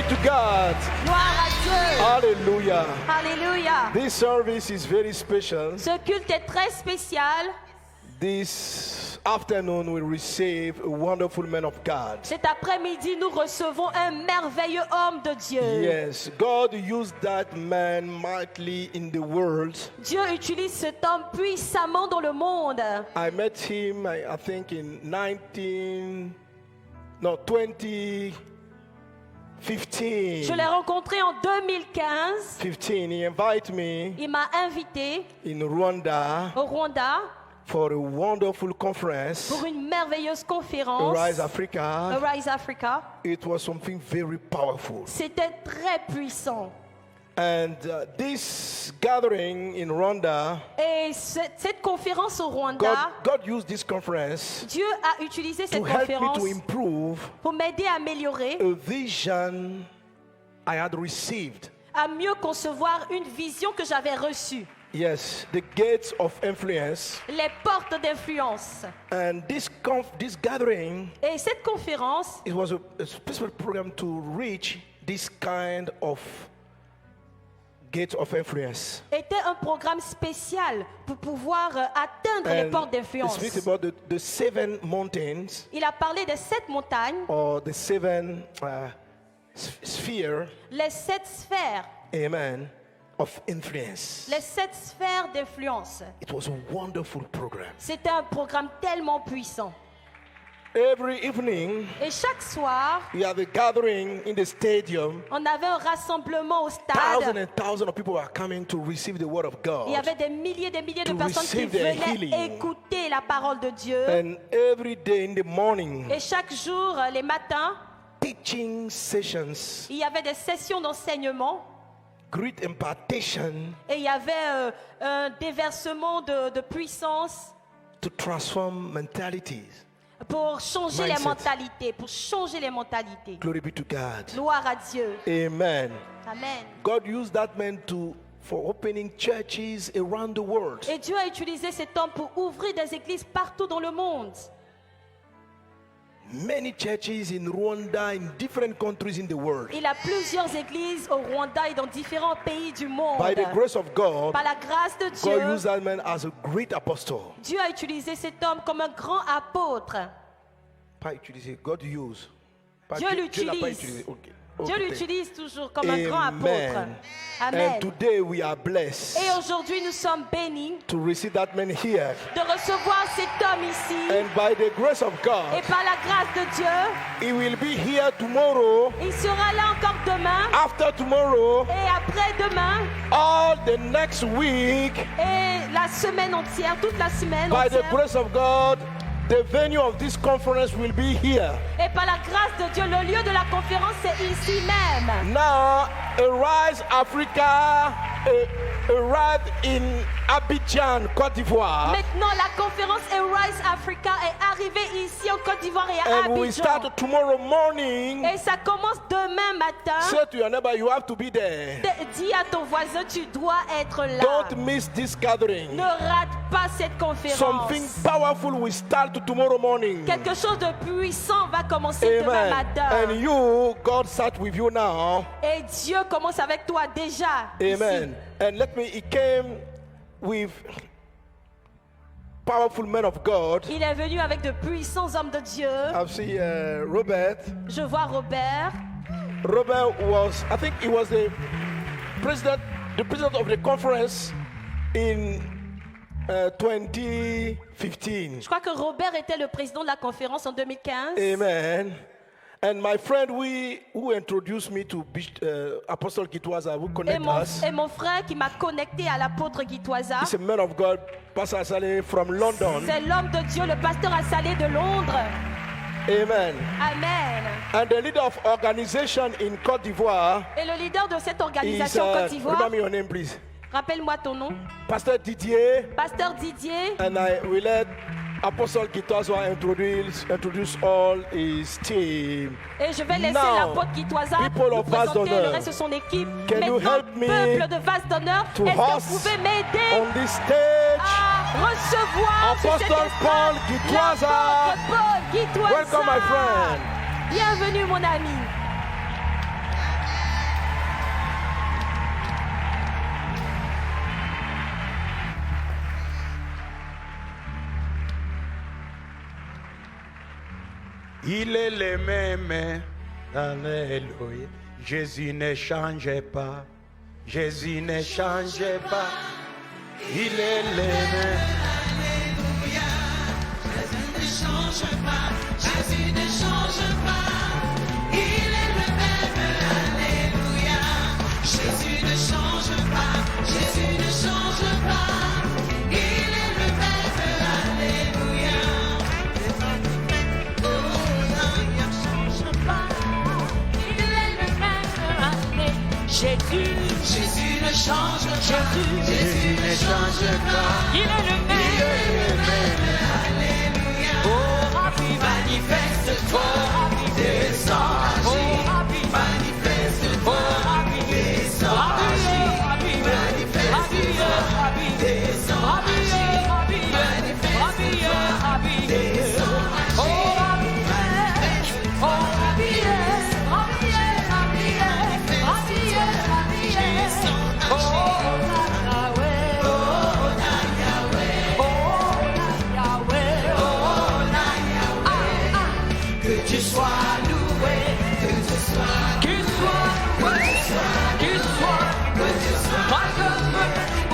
to God. Gloire à Dieu. Hallelujah. Alléluia. This service is very special. Ce culte est très spécial. This afternoon we receive a wonderful man of God. Cet après-midi, nous recevons un merveilleux homme de Dieu. Yes, God used that man mightily in the world. Dieu utilise cet homme puissamment dans le monde. I met him, I think, in 2015. Je l'ai rencontré en 2015. 15. He invited me Il m'a invité in Rwanda au Rwanda for a wonderful conference. pour une merveilleuse conférence. Arise Africa. Arise Africa. It was something very powerful. C'était très puissant. And this gathering in Rwanda, Et cette conférence au Rwanda, God used this conference Dieu a utilisé cette to help me conférence to improve pour m'aider à améliorer, a vision I had received. à mieux concevoir une vision que j'avais reçue. Yes, the gates of influence. Les portes d'influence. And this gathering, Et cette conférence, it was a special program to reach this kind of gates of influence. était un programme spécial pour pouvoir atteindre les portes It d'influence. speaks about the 7 mountains Il a parlé des 7 montagnes, or the 7 spheres, les 7 sphères, amen, of influence. les 7 sphères d'influence. It was a wonderful program. C'était un programme tellement puissant. Every evening, Et chaque soir, we have a gathering in the stadium. on avait un rassemblement au Thousands stade. and thousands of people are coming to receive the word of Il y God. avait des milliers de To personnes qui receive their venaient healing. écouter la parole de Dieu. And every day in the morning, Et chaque jour, les matins, teaching sessions, il y avait des sessions d'enseignement. great impartation Et il y avait un déversement de puissance to transform mentalities. pour changer Mindset. les mentalités, pour changer les mentalités. Glory be to God. Gloire à Dieu. Amen. Amen. God used that man for opening churches around the world. Et Dieu a utilisé cet homme pour ouvrir des églises partout dans le monde. Many churches in Rwanda, in different countries in the world. Il a plusieurs églises au Rwanda et dans différents pays du monde. By the grace of God, Par la grâce de God Dieu, used that man as a great apostle. Dieu a utilisé cet homme comme un grand apôtre. Pas utilisé, God used. Pas Dieu Dieu l'a l'utilise. pas utilisé. Okay. Dieu Okay. l'utilise toujours comme un grand Amen. apôtre. Amen. And today we are blessed Et aujourd'hui, nous sommes bénis to receive that man here. de recevoir cet homme ici. And by the grace of Et God, par la grâce de Dieu, he will be here tomorrow, il sera là encore demain after tomorrow, et après-demain all the next week. et la semaine entière, toute la semaine By the entière. grace of God, the venue of this conference will be here. Et par la grâce de Dieu, le lieu de la conférence c'est ici même. Now, Arise Africa arrived in Abidjan, Côte d'Ivoire. Maintenant, la conférence Arise Africa est arrivée ici en Côte d'Ivoire et à And we Abidjan. start tomorrow morning. Et ça commence demain matin. Say to your neighbor, you have to be there. Dis à ton voisin, tu dois être là. Don't miss this gathering. Ne rate pas cette conférence. Something powerful will start tomorrow morning. Quelque chose de puissant va commencer demain Amen. matin. And you, God sat with you now. Et Dieu commence avec toi déjà. Amen. Ici. And he came with powerful men of God. Il est venu avec de puissants hommes de Dieu. I've seen Robert. Je vois Robert. Robert was, I think he was the president of the conference in 2015. Je crois que Robert était le président de la conférence en 2015. Amen. And my friend, who introduced me to Apostle Gitwaza, who Et connect us, mon frère qui m'a connecté à l'apôtre Gitwaza, he's a man of God, Pastor Asale from London. c'est l'homme de Dieu, le pasteur Assalé de Londres. Amen. Amen. And the leader of organization in Côte d'Ivoire Et le leader de cette is, organisation Côte d'Ivoire, remember me your name, please. rappelle-moi ton nom, Pastor Didier. Pasteur Didier. And I will let Apostle Gitwaza introduce all his team. Et je vais laisser Now, l'apôtre Gitwaza people nous of vase présenter d'honneur, le reste de son équipe. can you Maintenant, help me peuple de vase d'honneur, to est-ce que host vous pouvez m'aider on this stage à recevoir sur cette Apostle Paul estrade Gitwaza. l'apôtre Paul Gitwaza. Welcome, my friend. Bienvenue, mon ami. Il est le même. Alléluia. Jésus ne change pas. Jésus ne change pas. Il est le même. Alléluia. Jésus ne change pas. Jésus ne change pas. Il est le même. Alléluia. Jésus ne change pas. Jésus ne change pas. Il est le même. Alléluia. Oh, non, il ne change pas. Il est le même. Allez. Jésus. Jésus ne change pas. Jésus ne change pas. Il est le même. Alléluia. Oh, Rabbi, Manifeste-toi, descends, agis. Manifeste-toi, descends, agis. Manifeste-toi, descends, agis. Manifeste-toi, descends, agis. Que tu sois loué, que tu sois, que tu sois, que tu sois, que tu sois,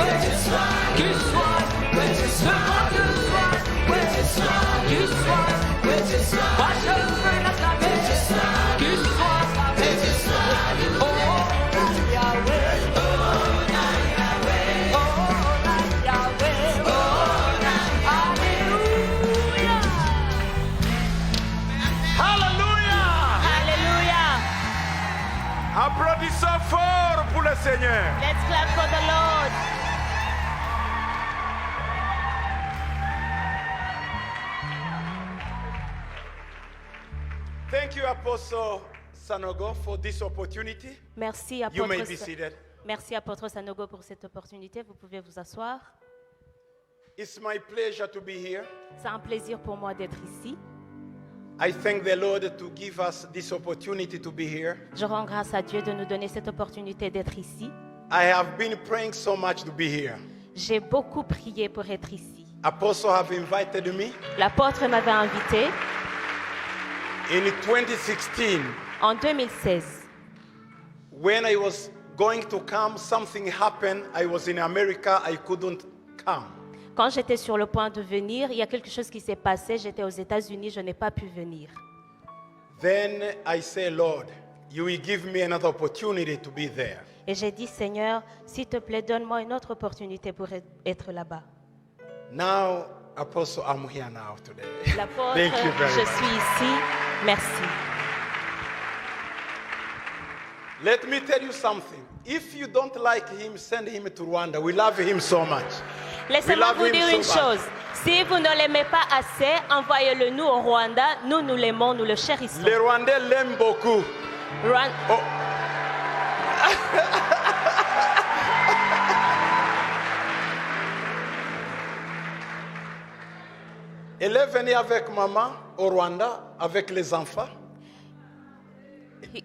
que tu sois, que tu sois, que tu sois, que tu sois, que tu sois, que tu sois, que tu sois, que tu sois loué. Oh, Yahweh, oh, Yahweh, oh, Yahweh, oh, Alléluia. Alléluia. Alléluia. Applaudissons fort pour le Seigneur. Let's clap for the Lord. Thank you, Apostle Sanogo, for this opportunity. Merci, You may apôtre. be seated. Merci, apôtre Sanogo, pour cette opportunité. Vous pouvez vous asseoir. It's my pleasure to be here. C'est un plaisir pour moi d'être ici. I thank the Lord to give us this opportunity to be here. Je rends grâce à Dieu de nous donner cette opportunité d'être ici. I have been praying so much to be here. J'ai beaucoup prié pour être ici. Apostle have invited me L'apôtre m'avait invité in 2016. en 2016. When I was going to come, something happened. I was in America. I couldn't come. Quand j'étais sur le point de venir, il y a quelque chose qui s'est passé. J'étais aux États-Unis, je n'ai pas pu venir. Then I say, Lord, you will give me another opportunity to be there. Et j'ai dit, Seigneur, s'il te plaît, donne-moi une autre opportunité pour être là-bas. Now, Apostle, I'm here now today. L'apôtre, Thank you very je much. suis ici. Merci. Let me tell you something. If you don't like him, send him to Rwanda. We love him so much. We Laissez-moi love vous him dire so une much. chose. Si vous ne l'aimez pas assez, envoyez-le nous au Rwanda. Nous, nous l'aimons, nous le chérissons. Les Rwandais l'aiment beaucoup. Oh. Elle est venue avec maman au Rwanda, avec les enfants.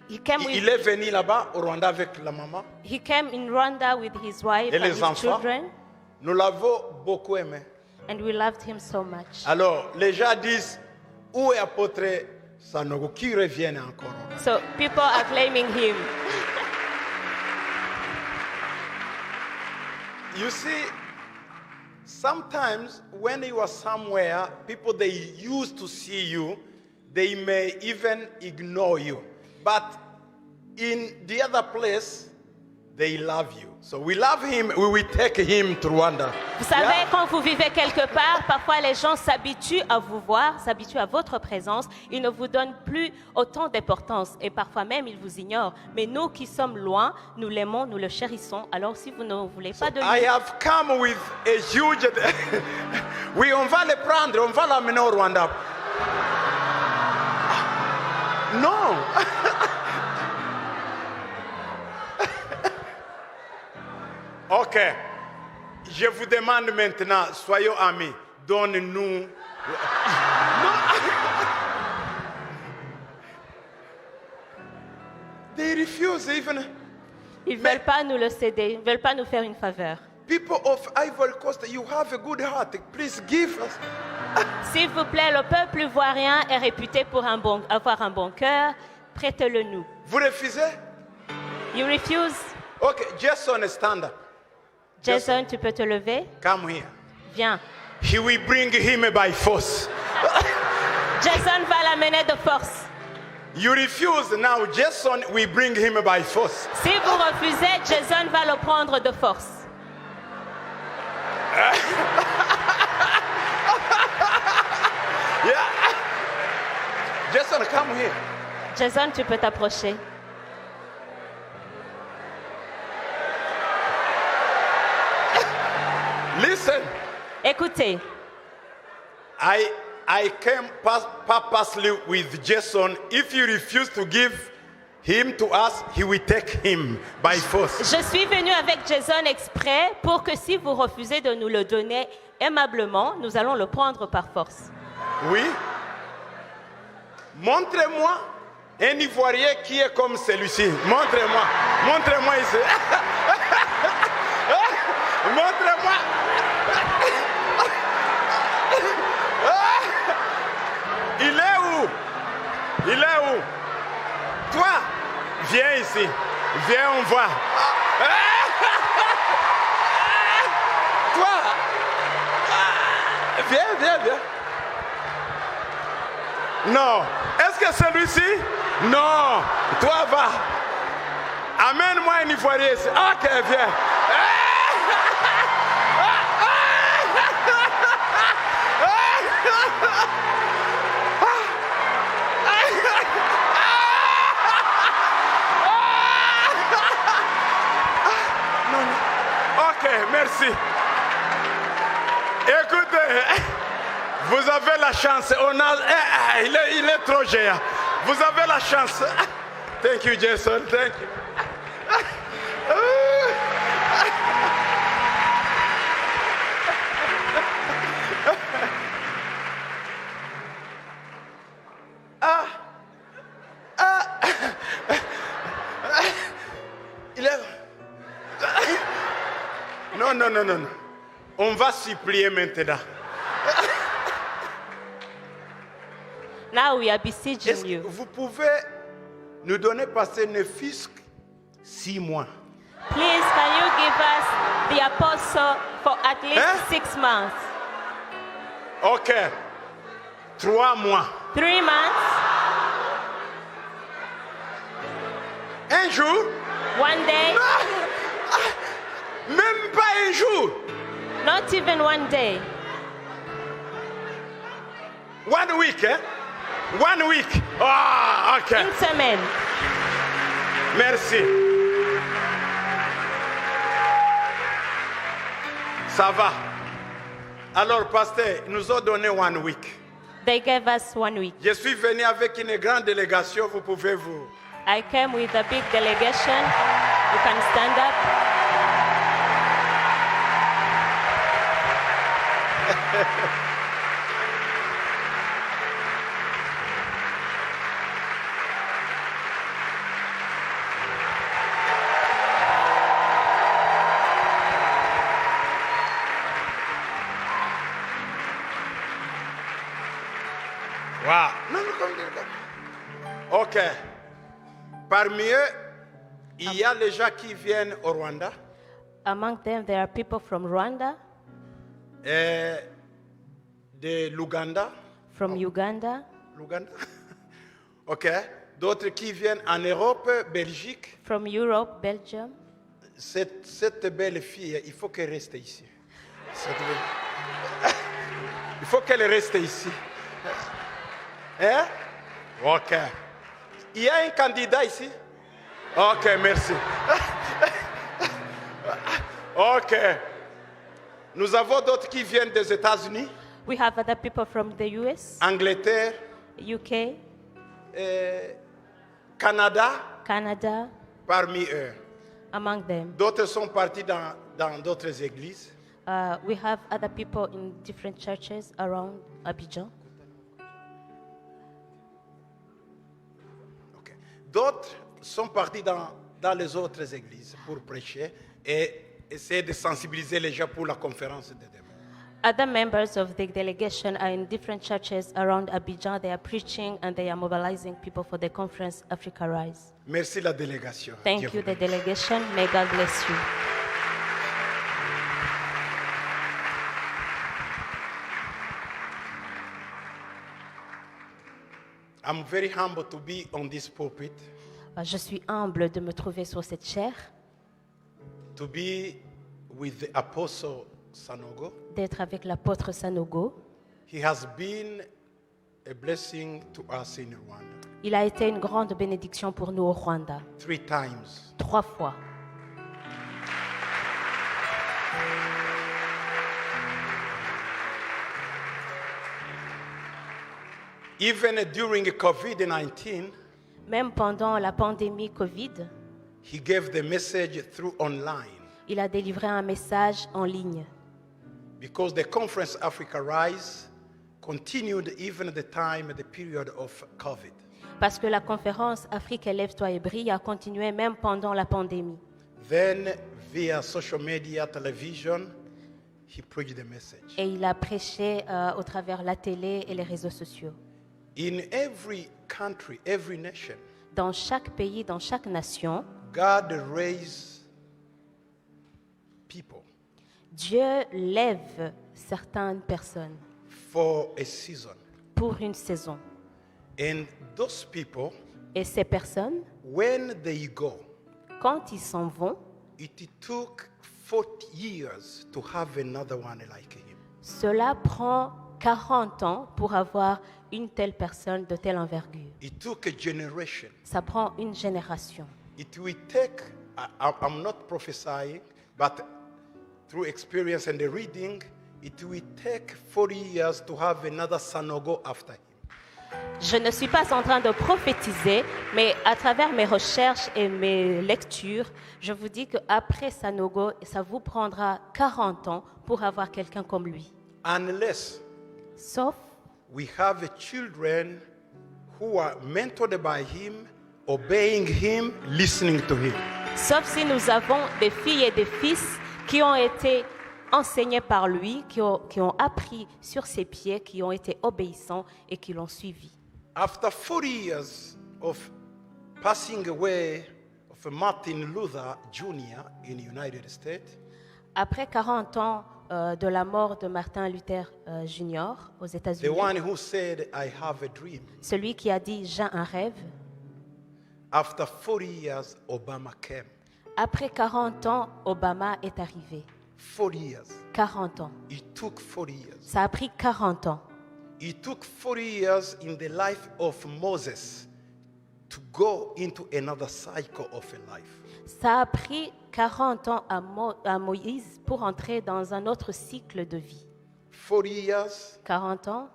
He came Il est venu là-bas au Rwanda avec la maman He came in Rwanda with his wife et and les his enfants. children, Nous l'avons beaucoup aimé. and we loved him so much. Alors, les gens disent, où est apôtre Sanogo qui revient encore? So people are claiming him. You see, sometimes when you are somewhere, people they used to see you, they may even ignore you. But in the other place, they love you. So we love him, we will take him to Rwanda. Vous savez, Yeah? quand vous vivez quelque part, parfois les gens s'habituent à vous voir, s'habituent à votre présence. Ils ne vous donnent plus autant d'importance et parfois même ils vous ignorent. Mais nous qui sommes loin, nous l'aimons, nous le chérissons. Alors si vous ne voulez pas de I lui, have come with a huge... Oui, on va le prendre, on va l'amener au Rwanda. Non. Ok. Je vous demande maintenant, soyons amis. Donne-nous... Non. They refuse even... ils ne veulent pas nous le céder, ils ne veulent pas nous faire une faveur. People of Ivory Coast, you have a good heart. Please give us. S'il vous plaît, le peuple ivoirien est réputé pour avoir un bon cœur. Prêtez-le nous. Vous refusez? You refuse? Okay, Jason, stand up. Jason, tu peux te lever? Come here. Viens. He will bring him by force. Jason va l'amener de force. You refuse, now Jason will bring him by force. Si vous refusez, Jason va le prendre de force. Yeah. Jason, come here. Jason, tu peux t'approcher. Listen, Écoutez, I came purposely with Jason. If you refuse to give him to us, he will take him by force. je suis venu avec Jason exprès pour que si vous refusez de nous le donner aimablement, nous allons le prendre par force. Oui. Montrez-moi un Ivoirien qui est comme celui-ci. Montrez-moi. Montrez-moi ici. Montrez-moi. Il est où? Il est où? Toi, viens ici. Viens, on voit. Toi. Viens. Non. Est-ce que celui-ci? Non. Toi, va. Amène-moi un Ivoirien ici. Ok, viens. Ok, merci. Écoutez, vous avez la chance. Il est trop géant. Vous avez la chance. Thank you, Jason. Thank you. Il est... Non. On va supplier maintenant. Now we are Est-ce beseeching que you. vous pouvez nous donner passer ne fût-ce que 6 mois? Please, can you give us the apostle for at least Hein? 6 months? Ok. 3 mois. 3 months? Un jour? One day? Même pas un jour. Not even one day. 1 week, hein? 1 week. Ah, ok. Une semaine. Merci. Ça va. Alors, pasteur, ils nous ont donné 1 week. They gave us 1 week. Je suis venu avec une grande délégation, vous pouvez vous... I came with a big delegation. You can stand up. Wow. Non, comme... Ok. Parmi eux, il y a les gens qui viennent au Rwanda. Among them, there are people from Rwanda, Et de l'Ouganda. from Uganda, L'Ouganda. Ok. D'autres qui viennent en Europe, Belgique. from Europe, Belgium. Cette belle fille, il faut qu'elle reste ici. Il faut qu'elle reste ici. Hein? Ok. Il y a un candidat ici? Ok, merci. Ok. Nous avons d'autres qui viennent des États-Unis, We have other people from the US, Angleterre, UK, Canada, Canada, parmi eux. among them. D'autres sont partis dans d'autres églises. We have other people in different churches around Abidjan. Ok. D'autres sont partis dans les autres églises pour prêcher et essayer de sensibiliser les gens pour la conférence de demain. Other members of the delegation are in different churches around Abidjan. They are preaching and they are mobilizing people for the conference Africa Rise. Merci la délégation. Thank Dieu you, vous the bénisse. delegation. May God bless you. I'm very humble to be on this pulpit, Je suis humble de me trouver sur cette chaire, to be with the Apostle Sanogo. d'être avec l'apôtre Sanogo. He has been a blessing to us in Rwanda Il a été une grande bénédiction pour nous au Rwanda, 3 times. 3 fois. Even during COVID-19, Même pendant la pandémie Covid, he gave the message through online il a délivré un message en ligne. because the conference Africa Rise continued even at the time, the period of COVID. Parce que la conférence Afrique élève-toi et brille a continué même pendant la pandémie. Then, via social media, television, he preached the message. Et il a prêché au travers la télé et les réseaux sociaux. In every country, every nation, Dans chaque pays, dans chaque nation, God raised people Dieu lève certaines personnes for a season. pour une saison. And those people, Et ces personnes, when they go, quand ils s'en vont, it took 40 years to have another one like him. cela prend 40 ans pour avoir une telle personne de telle envergure. It took a generation. Ça prend une génération. It will take, I'm not prophesying, but through experience and the reading, it will take 40 years to have another Sanogo after him. Je ne suis pas en train de prophétiser, mais à travers mes recherches et mes lectures, je vous dis qu'après Sanogo, ça vous prendra 40 ans pour avoir quelqu'un comme lui. Unless Sauf we have children who are mentored by him, obeying him, listening to him. Sauf si nous avons des filles et des fils qui ont été enseignés par lui, qui ont appris sur ses pieds, qui ont été obéissants et qui l'ont suivi. After 40 years of passing away of Martin Luther Jr. in the United States, Après 40 ans de la mort de Martin Luther Jr. aux the États-Unis, one who said, I have a dream. celui qui a dit « j'ai un rêve », After 40 years, Obama came. après 40 ans, Obama est arrivé. 40 years. 40 ans. It took 40 years. Ça a pris 40 ans. It took 40 years in the life of Moses to go into another cycle of a life. Ça a pris 40 ans à Moïse pour entrer dans un autre cycle de vie. 40 years 40 ans,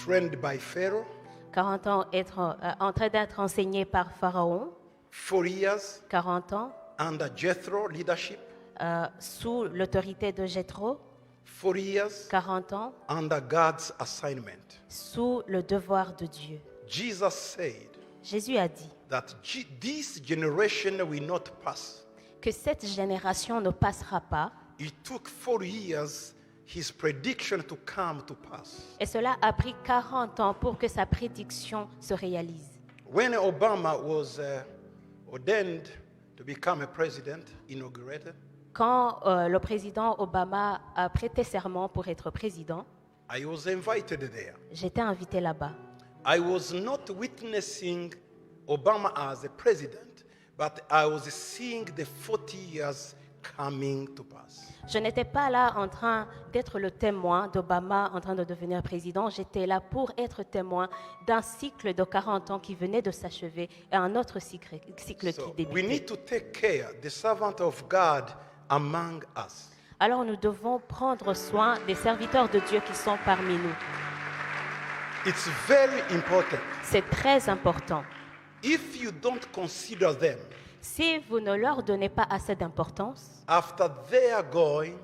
trained by Pharaoh. 40 ans en train d'être enseigné par Pharaon. 40 years 40 ans under Jethro leadership. sous l'autorité de Jéthro. 40 years 40 ans under God's assignment. sous le devoir de Dieu. Jesus said Jésus a dit that this generation will not pass. que cette génération ne passera pas, It took 40 years his prediction to come to pass. et cela a pris 40 ans pour que sa prédiction se réalise. When Obama was ordained to become a president, inaugurated, Quand le président Obama a prêté serment pour être président, I was invited there. j'étais invité là-bas. I was not witnessing Obama as a president, but I was seeing the 40 years coming to pass. Je n'étais pas là en train d'être le témoin d'Obama en train de devenir président. J'étais là pour être témoin d'un cycle de 40 ans qui venait de s'achever et un autre cycle So qui we débutait. need to take care, the servant of God among us. Alors nous devons prendre soin des serviteurs de Dieu qui sont parmi nous. It's very important. C'est très important. If you don't consider them, Si vous ne leur donnez pas assez d'importance, after they are going,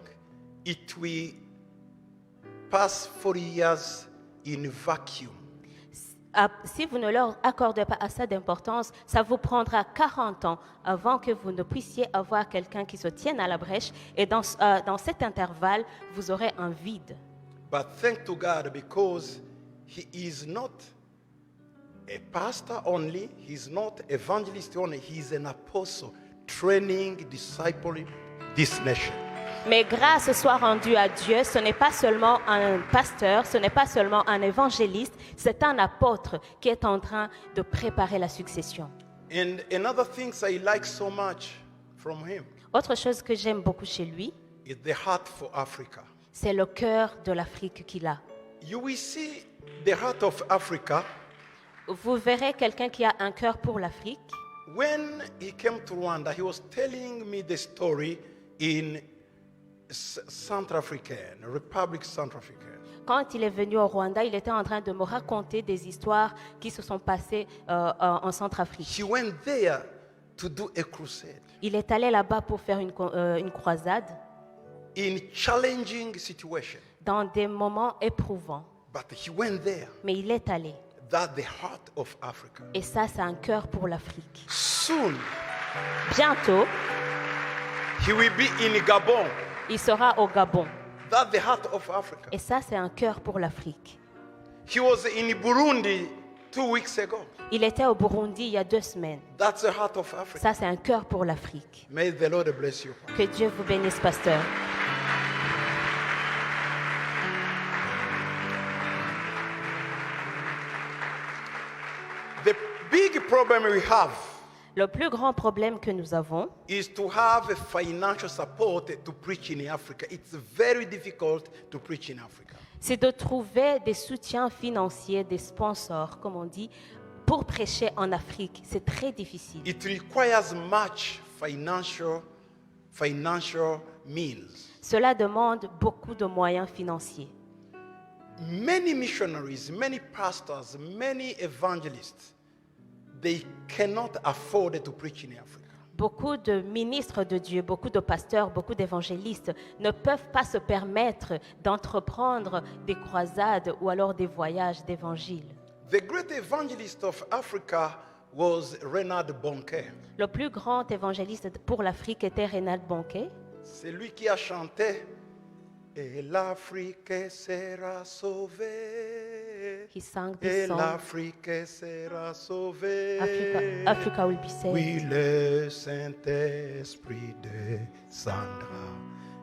it will pass 40 years in vacuum. Si vous ne leur accordez pas assez d'importance, ça vous prendra 40 ans avant que vous ne puissiez avoir quelqu'un qui se tienne à la brèche. Et dans cet intervalle, vous aurez un vide. But thank to God because he is not a pastor only, he's not evangelist only, he's an apostle training, discipling this nation. Mais grâce soit rendue à Dieu, ce n'est pas seulement un pasteur, ce n'est pas seulement un évangéliste, c'est un apôtre qui est en train de préparer la succession. And another thing I like so much from him Autre chose que j'aime beaucoup chez lui, is the heart for Africa. c'est le cœur de l'Afrique qu'il a. You will see the heart of Africa Vous verrez quelqu'un qui a un cœur pour l'Afrique. when he came to Rwanda. He was telling me the story in Centrafricaine, Republic Centrafricaine. Quand il est venu au Rwanda, il était en train de me raconter des histoires qui se sont passées en Centrafrique. He went there to do a crusade Il est allé là-bas pour faire une croisade in challenging situation. dans des moments éprouvants. But he went there. Mais il est allé. That's the heart of Africa. Et ça, c'est un cœur pour l'Afrique. Soon, Bientôt, he will be in Gabon. il sera au Gabon. That's the heart of Africa. Et ça, c'est un cœur pour l'Afrique. He was in Burundi 2 weeks ago. Il était au Burundi il y a 2 semaines. That's the heart of Africa. Ça, c'est un cœur pour l'Afrique. May the Lord bless you. Que Dieu vous bénisse, pasteur. The big problem we have Le plus grand problème que nous avons, is to have a financial support to preach in Africa. It's very difficult to preach in Africa. c'est de trouver des soutiens financiers, des sponsors, comme on dit, pour prêcher en Afrique. C'est très difficile. It requires much financial means. Cela demande beaucoup de moyens financiers. Many missionaries, many pastors, many evangelists, they cannot afford to preach in Africa. Beaucoup de ministres de Dieu, beaucoup de pasteurs, beaucoup d'évangélistes ne peuvent pas se permettre d'entreprendre des croisades ou alors des voyages d'évangile. The great evangelist of Africa was Reinhard Bonnke. Le plus grand évangéliste pour l'Afrique était Reinhard Bonnke. C'est lui qui a chanté Et l'Afrique sera sauvée. He sang Et this song, l'Afrique sera sauvée. Africa will be saved. Oui, le Saint-Esprit descendra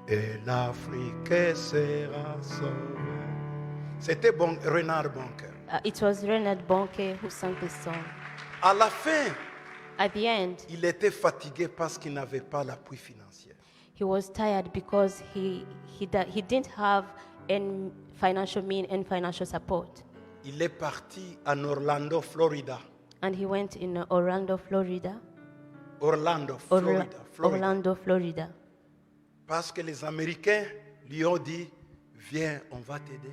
et l'Afrique sera sauvée. C'était Reinhard Bonnke. It was Reinhard Bonnke who sang this song. À la fin, At the end, il était fatigué parce qu'il n'avait pas l'appui financier. he was tired because he didn't have any financial means and financial support. Il est parti en Orlando, Florida. And he went in Orlando, Florida. Orlando, Florida. Orlando, Florida. Parce que les Américains lui ont dit, viens, on va t'aider.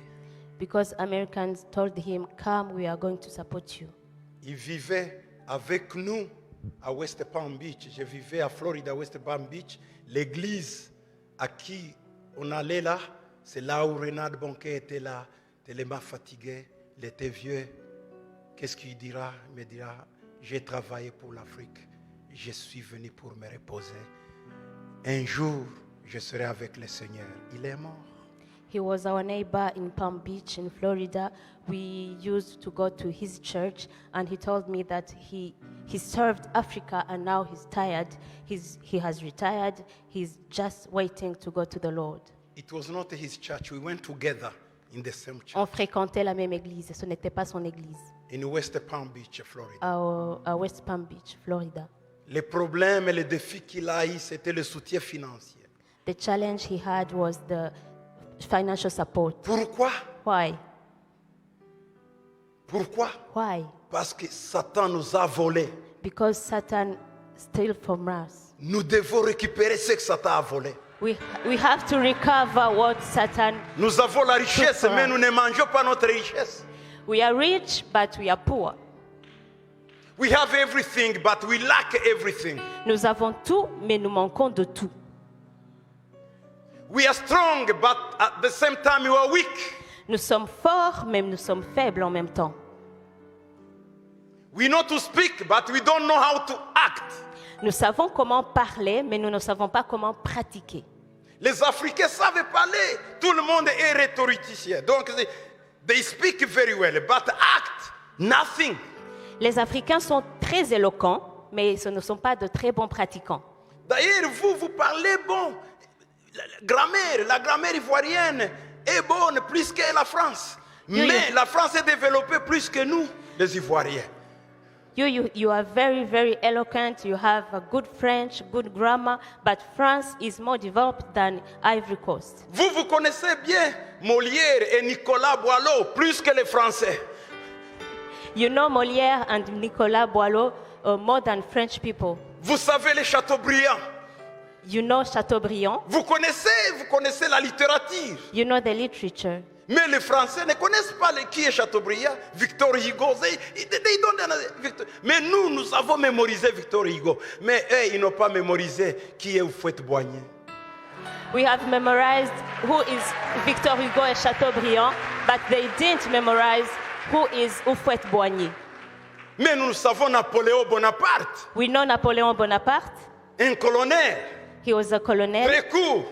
Because Americans told him, come, we are going to support you. Il vivait avec nous à West Palm Beach. Je vivais à Florida, West Palm Beach. L'église à qui on allait là, c'est là où Reinhard Bonnke était là, tellement fatigué, il était vieux. Qu'est-ce qu'il dira? Il me dira, j'ai travaillé pour l'Afrique, je suis venu pour me reposer. Un jour, je serai avec le Seigneur. Il est mort. He was our neighbor in Palm Beach in Florida. We used to go to his church, and he told me that he served Africa and now he's tired. He has retired. He's just waiting to go to the Lord. It was not his church. We went together in the same church On fréquentait la même église. Ce n'était pas son église. in West Palm Beach, Florida. À West Palm Beach, Florida. Les problèmes et les défis qu'il a eu, c'était le soutien financier. The challenge he had was the financial support. Pourquoi? Why? Pourquoi? Why? Parce que Satan nous a volé. Because Satan stole from us. Nous devons récupérer ce que Satan a volé. We have to recover what Satan. Nous avons la richesse, Pourquoi? mais nous ne mangeons pas notre richesse. We are rich, but we are poor. We have everything, but we lack everything. Nous avons tout, mais nous manquons de tout. We are strong, but at the same time we are weak. Nous sommes forts, mais nous sommes faibles en même temps. We know to speak, but we don't know how to act. Nous savons comment parler, mais nous ne savons pas comment pratiquer. Les Africains savent parler. Tout le monde est rhétoricien. Donc, they speak very well, but act, nothing. Les Africains sont très éloquents, mais ce ne sont pas de très bons pratiquants. D'ailleurs, vous parlez bon. La grammaire ivoirienne est bonne plus que la France. Mais la France est développée plus que nous, les Ivoiriens. You are very, very eloquent. You have a good French, good grammar, but France is more developed than Ivory Coast. Vous connaissez bien Molière et Nicolas Boileau plus que les Français. You know Molière and Nicolas Boileau more than French people. Vous savez les Chateaubriand. You know Chateaubriand. Vous connaissez la littérature. You know the literature. Mais les Français ne connaissent pas qui est Chateaubriand, Victor Hugo. Mais nous avons mémorisé Victor Hugo. Mais eux, ils n'ont pas mémorisé qui est Houphouët-Boigny. We have memorized who is Victor Hugo and Chateaubriand, but they didn't memorize who is Houphouët-Boigny. Mais nous savons Napoléon Bonaparte. We know Napoleon Bonaparte. Un colonel. He was a colonel, Très court.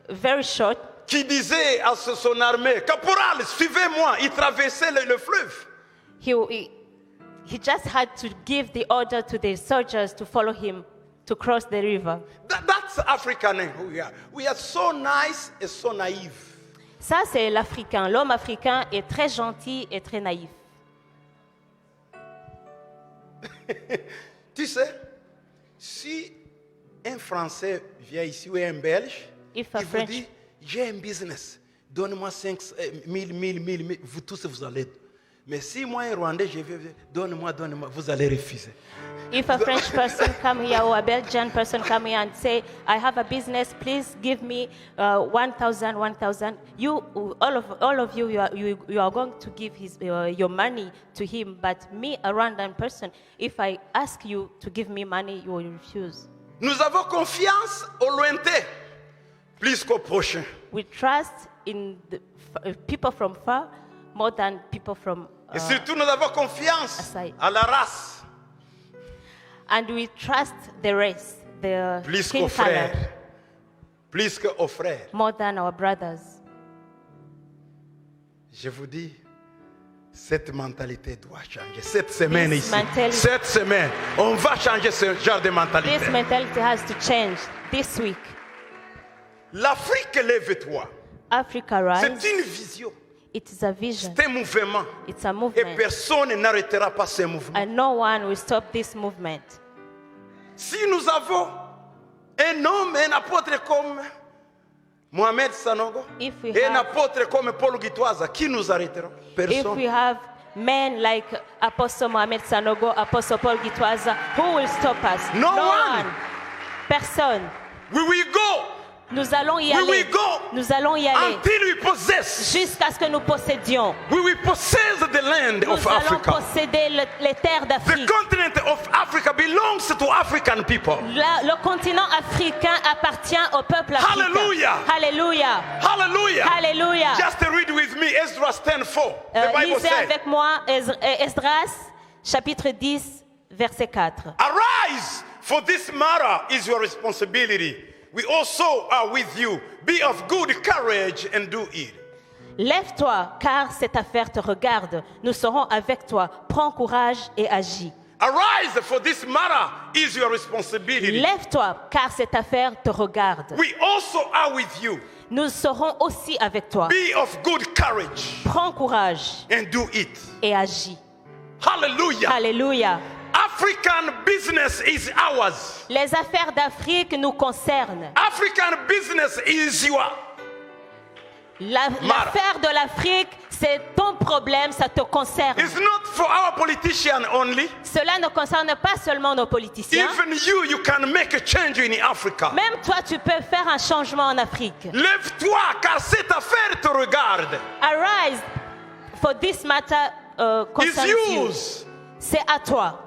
very short. Qui disait à son armée, caporal, suivez-moi. Il traversait le fleuve. He just had to give the order to the soldiers to follow him to cross the river. That's African who we are. We are so nice and so naive. Ça, c'est l'Africain. L'homme africain est très gentil et très naïf. Tu sais, si un Français vient ici ou un Belge, If a il vous French- dit, j'ai un business, donne-moi 1000, vous tous vous allez. Mais si moi un Rwandais, je vais, donne-moi, vous allez refuser. If a French person come here or a Belgian person come here and say, I have a business, please give me 1,000, you, all of you, you are going to give your money to him. But me, a random person, if I ask you to give me money, you will refuse. Nous avons confiance au lointain, plus qu'au prochain. We trust in the people from far more than people from Et surtout, nous avons confiance aside. à la race, and we trust the race, the plus skin qu'aux frères. color, Plus qu'aux frères. more than our brothers. Je vous dis, cette mentalité doit changer. Cette semaine This ici, mentality- cette semaine, on va changer ce genre de mentalité. This mentality has to change this week. L'Afrique, lève-toi. Africa C'est rise. une vision, It is a vision. c'est un mouvement. It's a Et movement. personne n'arrêtera pas ce mouvement. And no one will stop this movement. Si nous avons un homme, un apôtre comme Mohamed Sanogo, If we et un have- apôtre comme Paul Guitoise, qui nous arrêtera? If Personne. we have men like Apostle Mohamed Sanogo, Apostle Paul Gitwaza, who will stop us? No one. Personne. We will go Nous allons y We aller. will go. Nous allons y aller until we possess. jusqu'à ce que nous possédions. We will possess the land Nous of allons Africa. posséder les terres The d'Afrique. continent of Africa belongs to African people. Le continent africain appartient au peuple africain. Hallelujah. Alléluia. Hallelujah. Alléluia. Just read with me Esdras 10:4. The Bible Lisez says, avec moi Esdras, chapitre 10, verset 4. arise, for this matter is your responsibility. We also are with you. Be of good courage and do it. Lève-toi, car cette affaire te regarde. Nous serons avec toi. Prends courage et agis. Arise, for this matter is your responsibility. Lève-toi, car cette affaire te regarde. We also are with you. Nous serons aussi avec toi. Be of good courage Prends courage and do it. et agis. Hallelujah. Alléluia. African business is ours. Les affaires d'Afrique nous concernent. African business is your. L'affaire de l'Afrique, c'est ton problème, ça te concerne. It's not for our politicians only. Cela ne concerne pas seulement nos politiciens. Even you can make a change in Africa. Même toi, tu peux faire un changement en Afrique. Lève-toi, car cette affaire te regarde. Arise, for this matter It's concerns you. yours. C'est à toi.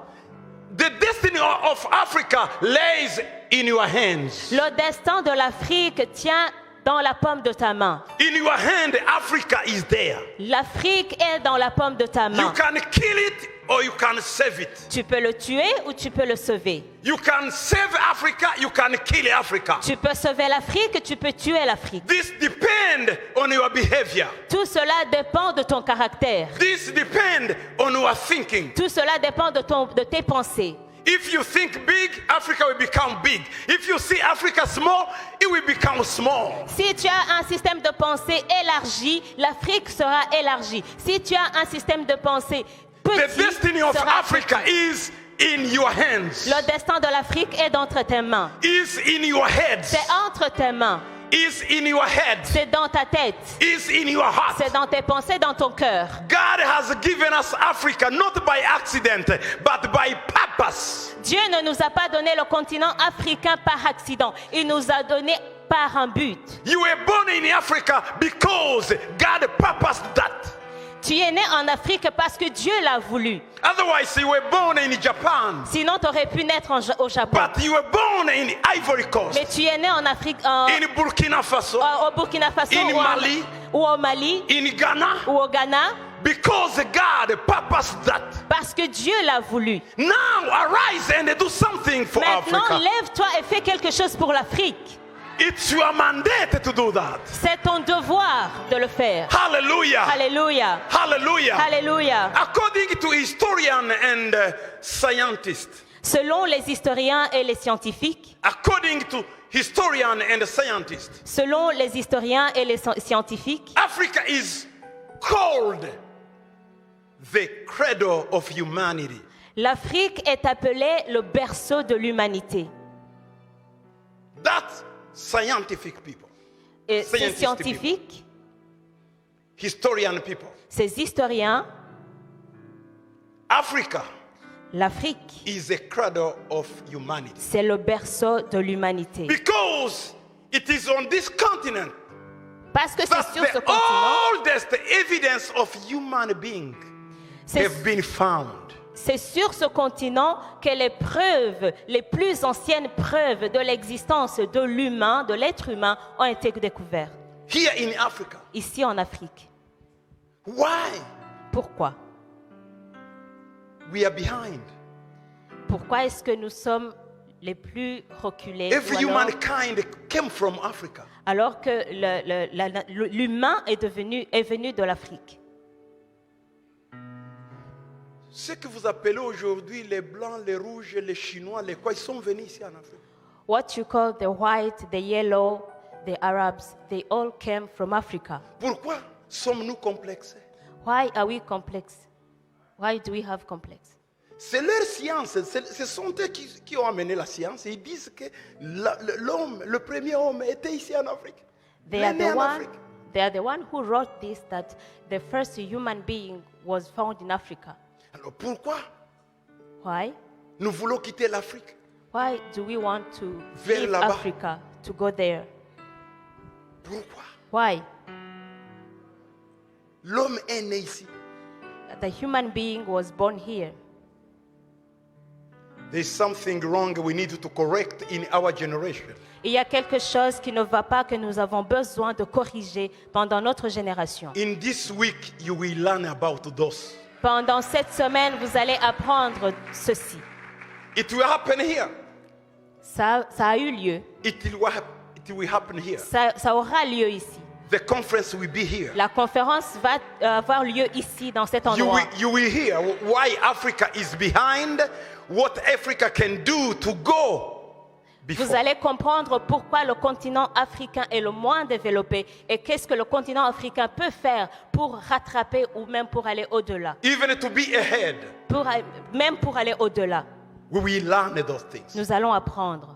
The destiny of Africa lays in your hands. Le destin de l'Afrique tient dans la paume de ta main. In your hand, Africa is there. L'Afrique est dans la paume de ta You main. can kill it or you can save it. Tu peux le tuer ou tu peux le sauver. You can save Africa, you can kill Africa. Tu peux sauver l'Afrique, tu peux tuer l'Afrique. This depends on your behavior. Tout cela dépend de ton caractère. This depends on your thinking. Tout cela dépend de tes pensées. If you think big, Africa will become big. If you see Africa small, it will become small. Si tu as un système de pensée élargi, l'Afrique sera élargie. Si tu as un système de pensée The petit, destiny of sera Africa is in your hands. Le destin de l'Afrique est entre tes mains. Is in your heads. C'est entre tes mains. Is in your head. C'est dans ta tête. Is in your heart. C'est dans tes pensées, dans ton cœur. God has given us Africa not by accident, but by purpose. Dieu ne nous a pas donné le continent africain par accident. Il nous a donné par un but. You were born in Africa because God purposed that. Tu es né en Afrique parce que Dieu l'a voulu. Otherwise, you were born in Japan, Sinon, tu aurais pu naître au Japon. but you were born in Ivory Coast, Mais tu es né en Afrique, in Burkina Faso, au Burkina Faso in Mali, ou au Mali in Ghana, ou au Ghana because God purposed that. parce que Dieu l'a voulu. Now arise and do something for Maintenant, Africa. lève-toi et fais quelque chose pour l'Afrique. It's your mandate to do that. C'est ton devoir de le faire. Hallelujah. Alléluia. Hallelujah. Alléluia. According to historian and scientists, Selon les historiens et les scientifiques, according to historian and scientists, selon les historiens et les scientifiques, Africa is called the cradle of humanity. l'Afrique est appelée le berceau de l'humanité. That's scientific people, Et ces Scientist scientifiques, historian people. ces historiens, Africa l'Afrique, is the cradle of humanity c'est le berceau de l'humanité. because it is on this continent Parce que c'est that sur ce the continent, oldest evidence of human being c'est have been found. c'est sur ce continent que les preuves, les plus anciennes preuves de l'existence de l'humain, de l'être humain, ont été découvertes. Here in Africa. Ici en Afrique. Why? Pourquoi? We are behind. Pourquoi est-ce que nous sommes les plus reculés Every ou alors, humankind came from Africa. alors que l'humain est venu de l'Afrique? Ce que vous appelez aujourd'hui les blancs, les rouges, les chinois, les quoi, ils sont venus ici en Afrique. What you call the white, the yellow, the Arabs, they all came from Africa. Pourquoi sommes-nous complexés? Why are we complex? Why do we have complex? C'est leur science, ce sont eux qui ont amené la science. Ils disent que l'homme, le premier homme était ici en Afrique. They Il est are né the en one. Afrique. They are the one who wrote this, that the first human being was found in Africa. Alors pourquoi Why? nous voulons quitter l'Afrique? Why do we want to Vers leave là-bas. Africa to go there? Pourquoi? Why? L'homme est né ici. The human being was born here. There's something wrong we need to correct in our generation. Il y a quelque chose qui ne va pas, que nous avons besoin de corriger pendant notre génération. In this week, you will learn about those. Pendant cette semaine, vous allez apprendre ceci. It will happen here. Ça a eu lieu. It will happen here. Ça aura lieu ici. The conference will be here. La conférence va avoir lieu ici, dans cet endroit. You will hear why Africa is behind, what Africa can do to go before. Vous allez comprendre pourquoi le continent africain est le moins développé et qu'est-ce que le continent africain peut faire pour rattraper ou même pour aller au-delà. Even to be ahead, Même pour aller au-delà. we will learn those things. Nous allons apprendre.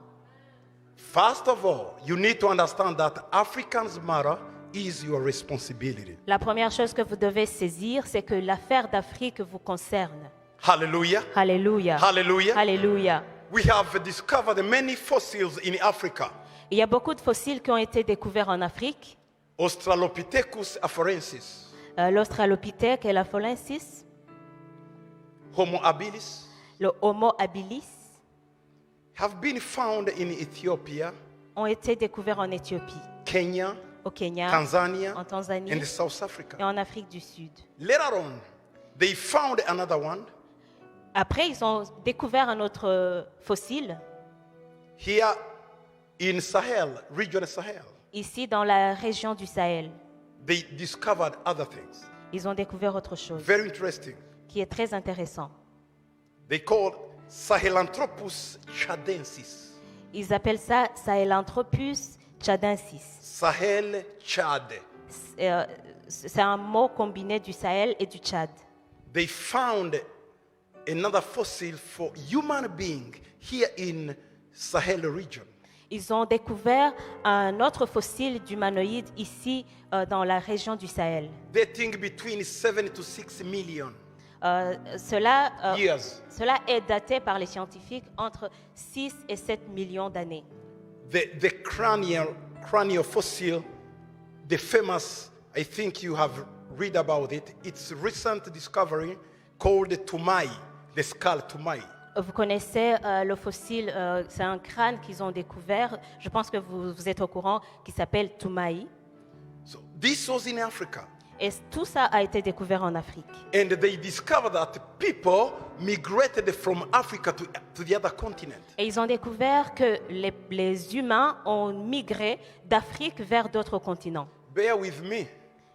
First of all, you need to understand that Africans matter is your responsibility. La première chose que vous devez saisir, c'est que l'affaire d'Afrique vous concerne. Hallelujah. Alléluia. Hallelujah. Alléluia. We have discovered many fossils in Africa. Il y a beaucoup de fossiles qui ont été découverts en Afrique. Australopithecus afarensis, L'Australopithèque et la Phalanxis, Homo habilis, le Homo habilis, have been found in Ethiopia, ont été découverts en Éthiopie, Kenya, au Kenya, Tanzania, en Tanzanie and South Africa. et en Afrique du Sud. Later on, they found another one Après, ils ont découvert un autre fossile, Here in Sahel, region Sahel, ici dans la région du Sahel. they discovered other things. Ils ont découvert autre chose Very interesting. qui est très intéressant. They called Sahelanthropus chadensis. Ils appellent ça Sahelanthropus chadensis. Sahel Chad. C'est un mot combiné du Sahel et du Tchad. They found another fossil for human being here in Sahel region. Ils ont découvert un autre fossile d'humanoïde ici dans la région du Sahel. Dating between 7 to 6 million Cela years. est daté par les scientifiques entre 6 et 7 millions d'années. The cranial fossil, the famous, I think you have read about it. It's recent discovery called Tumai, the skull Tumai. Vous connaissez le fossile, c'est un crâne qu'ils ont découvert, je pense que vous êtes au courant, qui s'appelle Toumaï. So this was in Africa. Et tout ça a été découvert en Afrique. And they discovered that people migrated from Africa to the other continent. Et ils ont découvert que les humains ont migré d'Afrique vers d'autres continents. Bear with me.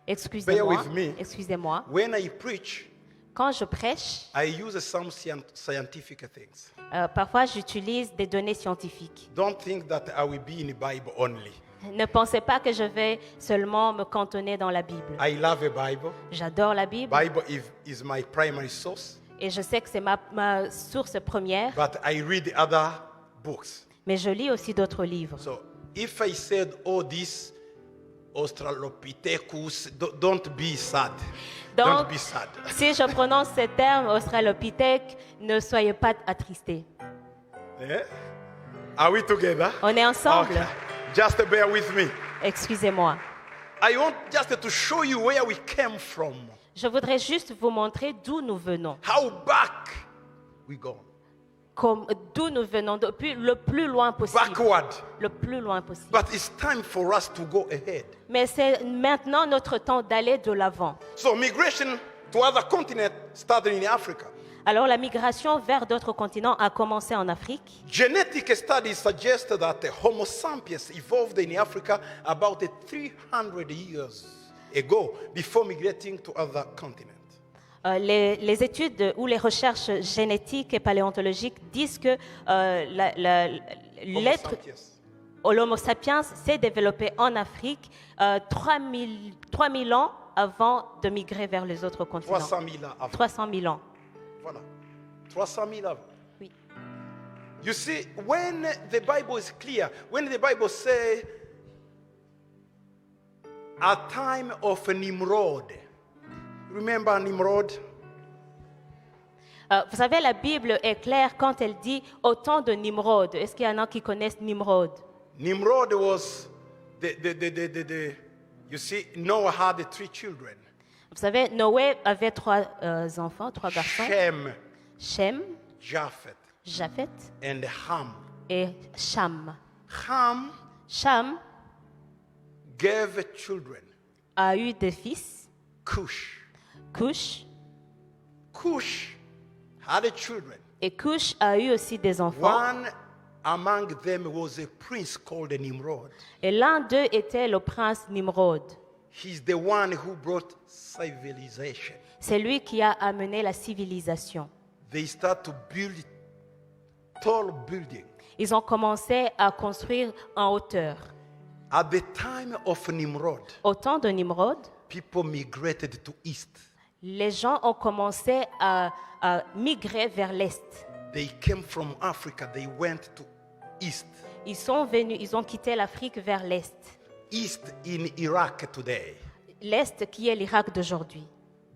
Excusez-moi. Bear with me. Excusez-moi. When I preach, Quand je prêche, I use some scientific things. parfois j'utilise des données scientifiques. Don't think that I will be in the Bible only. Ne pensez pas que je vais seulement me cantonner dans la Bible. I love a Bible. J'adore la Bible Bible is my primary source, et je sais que c'est ma source première, but I read other books. mais je lis aussi d'autres livres. So if I said, oh, this Australopithecus, don't be sad. Don't Donc, be sad. si je prononce ces termes australopithèque, ne soyez pas attristés. Eh? Are we together? On est ensemble. Okay. Just bear with me. Excusez-moi. I want just to show you where we came from, Je voudrais juste vous montrer d'où nous venons. how back we go. D'où nous venons, depuis le plus loin possible. Backward. Le plus loin possible. But it's time for us to go ahead. Mais c'est maintenant notre temps d'aller de l'avant. So migration to other continents started in Africa. Alors la migration vers d'autres continents a commencé en Afrique. Genetic studies suggest that Homo sapiens evolved in Africa about 300 years ago before migrating to other continents. Les études ou les recherches génétiques et paléontologiques disent que Homo l'être, sapiens. l'Homo sapiens s'est développé en Afrique 3000 ans avant de migrer vers les autres continents. 300 000 ans avant. 300 000 ans. Voilà. 300 000 avant. Oui. You see, when the Bible is clear, when the Bible says a time of Nimrod, remember Nimrod? Vous savez, la Bible est claire quand elle dit au temps de Nimrod. Est-ce qu'il y en a qui connaissent Nimrod? Nimrod was you see, Noah had 3 children. Vous savez, Noé avait 3 enfants, 3 garçons. Shem, Shem, Japheth, Japhet and Ham. et Cham. Ham Cham gave children, a eu des fils. Cush. Cush. Cush had children. Et Cush a eu aussi des enfants. One among them was a prince called Nimrod. Et l'un d'eux était le prince Nimrod. He's the one who brought civilization. C'est lui qui a amené la civilisation. They start to build tall buildings. Ils ont commencé à construire en hauteur. At the time of Nimrod, Au temps de Nimrod, people migrated to east. les gens ont commencé à migrer vers l'est. They came from Africa, they went to east. Ils sont venus, ils ont quitté l'Afrique vers l'est. East in Iraq today. L'est qui est l'Irak d'aujourd'hui.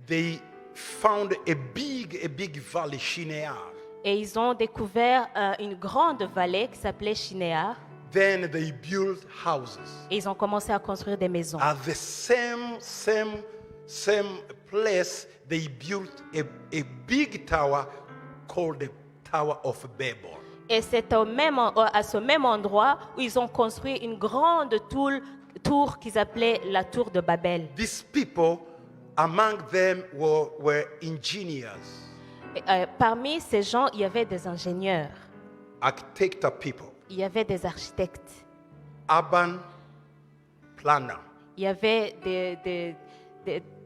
They found a big valley, Shinear. Et ils ont découvert une grande vallée qui s'appelait Shinéar. Then they built houses. Et ils ont commencé à construire des maisons. At the same place, they built a big tower called the Tower of Babel. Et c'est à ce même endroit où ils ont construit une grande tour qu'ils appelaient la tour de Babel. These people, among them, were engineers. Parmi ces gens, il y avait des ingénieurs, architecture people, il y avait des architectes, urban planner, il y avait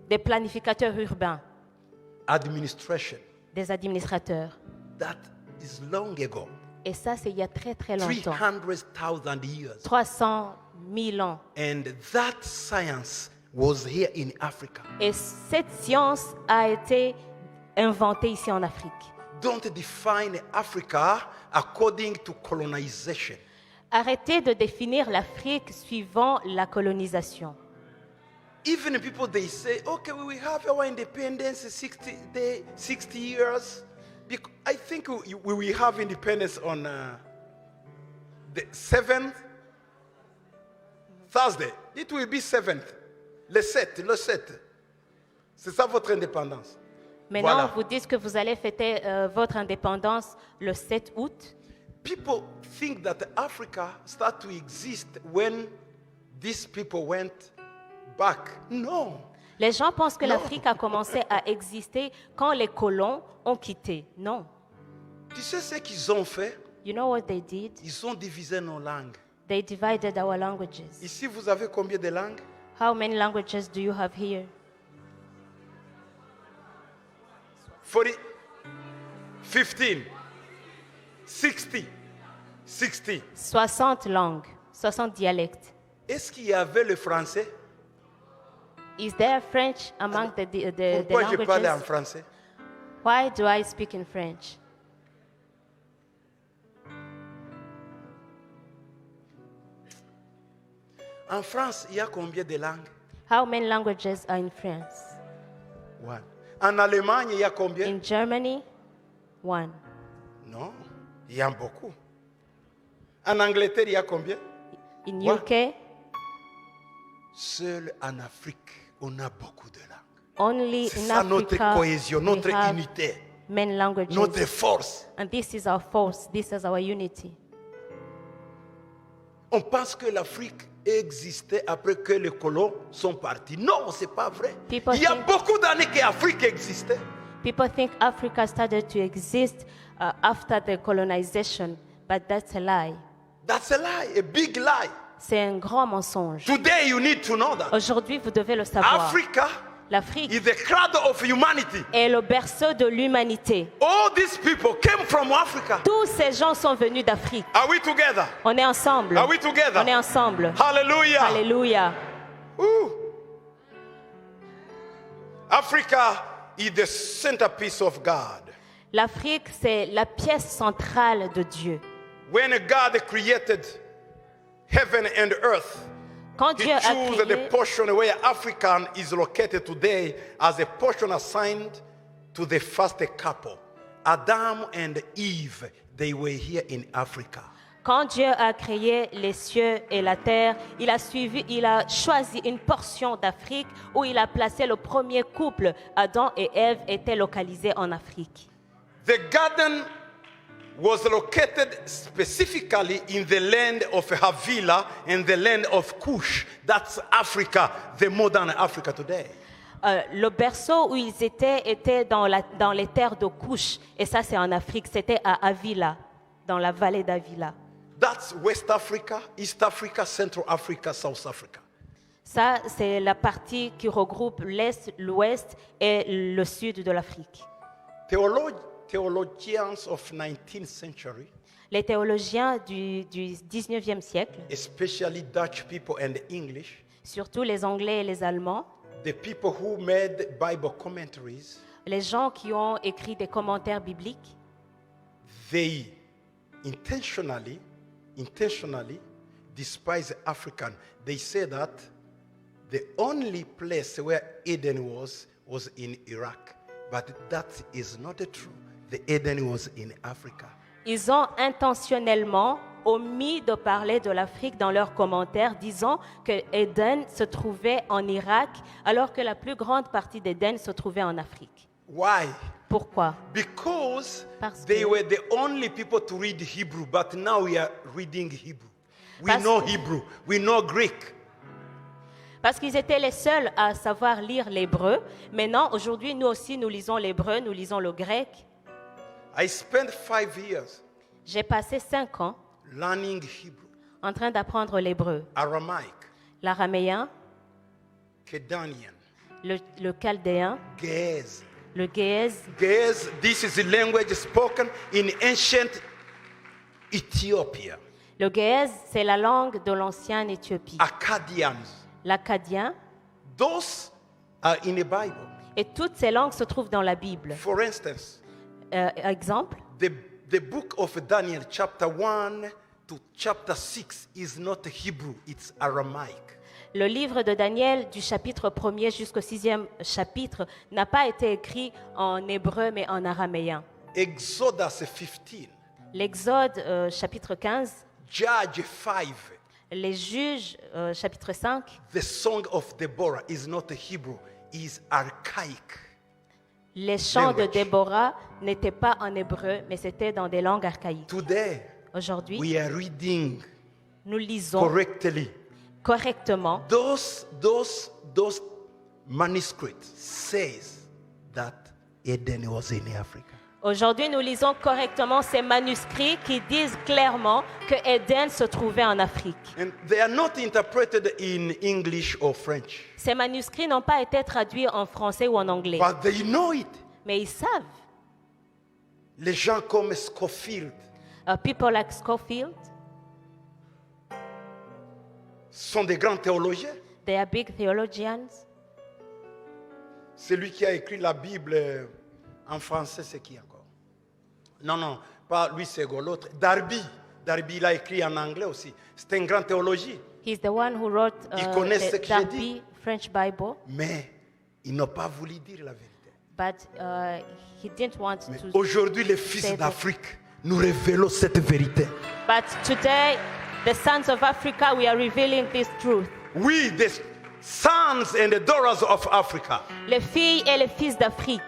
des planificateurs urbains, administration. des administrateurs. That is long ago. Et ça, c'est il y a très très longtemps, 300,000 years. 300 000 ans. And that science was here in Africa. Et cette science a été inventée ici en Afrique. Don't define Africa according to colonization. Arrêtez de définir l'Afrique suivant la colonisation. Even people they say, okay, we have our independence 60 years. I think we will have independence on the 7th Thursday. It will be 7th. Le 7. C'est ça votre indépendance. Maintenant, Voilà. vous dites que vous allez fêter votre indépendance le 7 août. People think that Africa started to exist when these people went back. No. Les gens pensent que Non. l'Afrique a commencé à exister quand les colons ont quitté. Non. Tu sais ce qu'ils ont fait? You know what they did? Ils ont divisé nos langues. They divided our languages. Ici, vous avez combien de langues? How many languages do you have here? 40, 15, 60, 60. 60 langues, 60 dialectes. Est-ce qu'il y avait le français? Is there French among the Pourquoi je parle en languages? français? Why do I speak in French? En France, il y a combien de langues? How many languages are in France? One. En Allemagne, il y a combien? In Germany, 1. Non, il y a beaucoup. En Angleterre, il y a combien? In What? UK, Seul en Afrique, on a beaucoup de langues. only C'est in ça notre Africa cohésion, we notre have unité, many languages. notre force. And this is our force, this is our unity. On pense que l'Afrique existait après que les colons sont partis. Non, c'est pas vrai. People Il y a think- beaucoup d'années que l'Afrique existait. People think Africa started to exist after the colonization, but that's a lie. That's a lie, a big lie. C'est un grand mensonge. Today you need to know that. Aujourd'hui, vous devez le savoir. Africa L'Afrique is the cradle of humanity. est le berceau de l'humanité. All these people came from Africa. Tous ces gens sont venus d'Afrique. Are we together? On est ensemble. Are we together? On est ensemble. Hallelujah. Alléluia. Ooh. Africa is the centerpiece of God. L'Afrique, c'est la pièce centrale de Dieu. When God created heaven and earth, Quand He Dieu a chose the créé, portion where African is located today as a portion assigned to the first couple. Adam and Eve, they were here in Africa. quand Dieu a créé les cieux et la terre, il a choisi une portion d'Afrique où il a placé le premier couple. Adam et Ève étaient localisés en Afrique. The garden was located specifically in the land of Havilah and the land of Cush. That's Africa, the modern Africa today. Le berceau où ils étaient dans les terres de Cush. Et ça, c'est en Afrique. C'était à Avila, dans la vallée d'Avila. That's West Africa, East Africa, Central Africa, South Africa. Ça, c'est la partie qui regroupe l'Est, l'Ouest et le Sud de l'Afrique. Theologians of 19th century, Les théologiens du 19e siècle, especially Dutch people and English, surtout les Anglais et les Allemands, the people who made Bible commentaries, les gens qui ont écrit des commentaires bibliques, they intentionally despise African. They say that the only place where Eden was in Iraq. But that is not true. The Eden was in Africa. ils ont intentionnellement omis de parler de l'Afrique dans leurs commentaires, disant que Éden se trouvait en Irak, alors que la plus grande partie d'Éden se trouvait en Afrique. Why? Pourquoi? Because Parce they que- were the only people to read Hebrew, but now we are reading Hebrew. We Parce know que- Hebrew. We know Greek. Parce qu'ils étaient les seuls à savoir lire l'hébreu. Maintenant, aujourd'hui, nous aussi, nous lisons l'hébreu, nous lisons le grec. I spent 5 years J'ai passé 5 ans learning Hebrew, en train d'apprendre l'hébreu, Aramaic, l'araméen, Kedanian, le chaldéen, Ge'ez. le géez. Ge'ez, this is the language spoken in ancient Ethiopia. Le géez, c'est la langue de l'ancienne Éthiopie. Akkadians. L'acadien. Those are in the Bible. Et toutes ces langues se trouvent dans la Bible. For instance, Exemple, the book of Daniel, chapter 1 to chapter 6, is not Hebrew, it's Aramaic. le livre de Daniel du chapitre 1er jusqu'au 6e chapitre n'a pas été écrit en hébreu mais en araméen. Exodus 15, L'Exode chapitre 15, Judge 5, les Juges chapitre 5, the song of Deborah is not Hebrew, is archaic. les chants de Language. Déborah n'étaient pas en hébreu mais c'était dans des langues archaïques. Today, Aujourd'hui, we are reading nous lisons correctly. correctement. Those manuscripts says that Eden was in Africa. Aujourd'hui, nous lisons correctement ces manuscrits qui disent clairement que Éden se trouvait en Afrique. And they are not interpreted in English or French, Ces manuscrits n'ont pas été traduits en français ou en anglais, but they know it. mais ils savent. Les gens comme Scofield People like Scofield, sont des grands théologiens. they are big theologians. Celui qui a écrit la Bible en français, c'est qui encore? Non, pas Louis Segol, l'autre. Darby, il a écrit en anglais aussi. C'est un grand théologien. He's the one who wrote Ils connaissent ce the que j'ai dit. Darby French Bible, Mais ils n'ont pas voulu dire la vérité. but he didn't want Mais to. aujourd'hui, les fils C'est- d'Afrique, nous révélons cette vérité. But today, the sons of Africa, we are revealing this truth. We, the sons and the daughters of Africa. Les filles et les fils d'Afrique.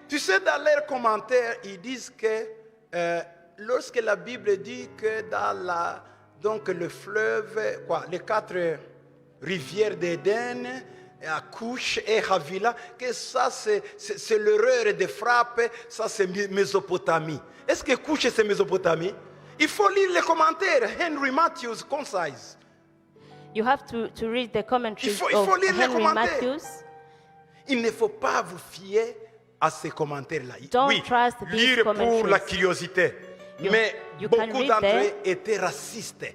Tu sais, dans leurs commentaires, ils disent que lorsque la Bible dit que dans donc le fleuve, les 4 rivières d'Éden, à Couche et Havila, que ça c'est l'erreur de frappe, ça c'est Mésopotamie. Est-ce que Couche c'est Mésopotamie? Il faut lire les commentaires. Henry Matthews, concise. You have to read the commentaries Il faut of lire les Henry commentaires. Matthews. Il ne faut pas vous fier à ces commentaires-là. Don't Oui, trust these lire pour commentaries. la curiosité. Mais you can beaucoup read d'entre them. eux étaient racistes.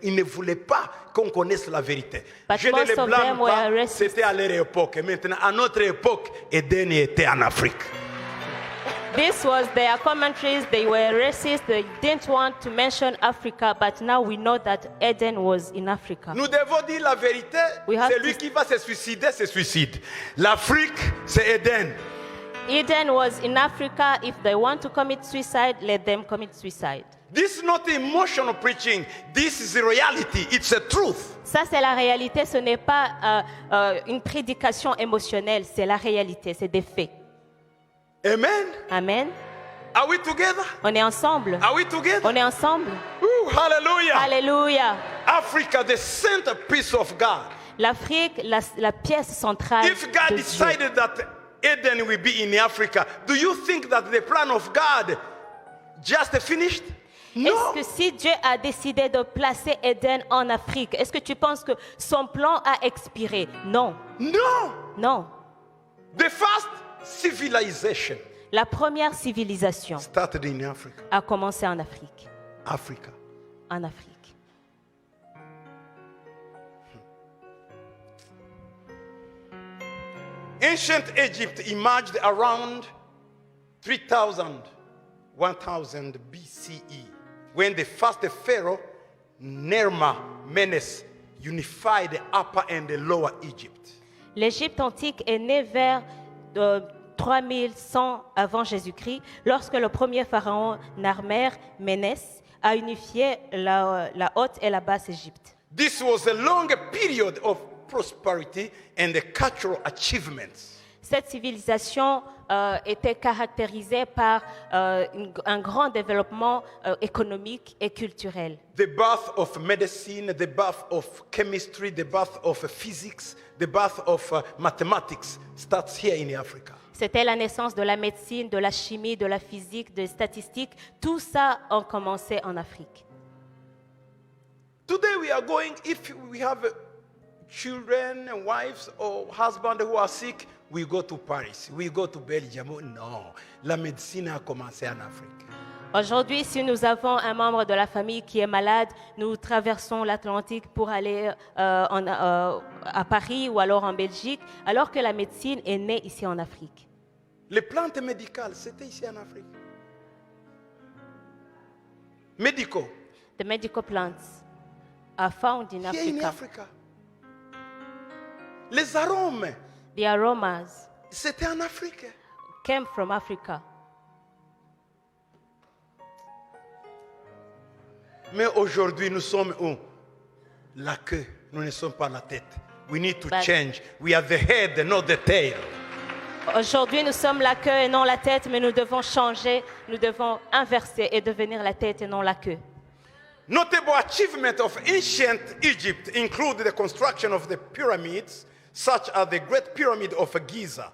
Ils ne voulaient pas qu'on connaisse la vérité. But Je ne most les of blâme them pas, were racist. c'était à leur époque. Maintenant, à notre époque, Éden était en Afrique. This was their commentaries. They were racist. They didn't want to mention Africa, but now we know that Eden was in Africa. Nous devons dire la vérité. We have Celui to- qui va se suicider, se suicide. L'Afrique, c'est Éden. Eden was in Africa. If they want to commit suicide, let them commit suicide. This is not emotional preaching. This is reality. It's a truth. Ça, c'est la réalité. Ce n'est pas une prédication émotionnelle. C'est la réalité. C'est des faits. Amen. Amen. Are we together? On est ensemble. Are we together? On est ensemble. Ooh, hallelujah. Alléluia. Africa, the centerpiece of God. L'Afrique, la pièce centrale If God de Dieu. decided that Eden will be in Africa, do you think that the plan of God just finished? No. Est-ce que si Dieu a décidé de placer Éden en Afrique, est-ce que tu penses que son plan a expiré? Non, No. non. The first civilization La première civilisation started in Africa. a commencé en Afrique. Africa. En Afrique. Ancient Egypt emerged around 3000, 1000 BCE, when the first pharaoh, Nerma Menes, unified the upper and the lower Egypt. L'Égypte antique est née vers 3100 avant Jésus-Christ, lorsque le premier pharaon Narmer Ménès a unifié la haute et la basse Égypte. This was a long period of prosperity and the cultural achievements. Cette civilisation était caractérisée par un grand développement économique et culturel. The birth of medicine, the birth of chemistry, the birth of physics, the birth of mathematics starts here in Africa. C'était la naissance de la médecine, de la chimie, de la physique, des statistiques. Tout ça a commencé en Afrique. Today we are going, if we have children and wives or husbands who are sick, we go to Paris, we go to Belgium. Non, la médecine a commencé en Afrique. Aujourd'hui, si nous avons un membre de la famille qui est malade, nous traversons l'Atlantique pour aller à Paris ou alors en Belgique, alors que la médecine est née ici en Afrique. Les plantes médicales, c'était ici en Afrique. Médicaux, The medical plants are found in here in Africa. Africa. Les arômes, The aromas c'était en Afrique. came from Africa. Mais aujourd'hui, nous sommes où? La queue, nous ne sommes pas la tête. We need to But- change. We are the head, not the tail. Aujourd'hui, nous sommes la queue et non la tête, mais nous devons changer, nous devons inverser et devenir la tête et non la queue. Notable achievements of ancient Egypt include the construction of the pyramids, such as the Great Pyramid of Giza,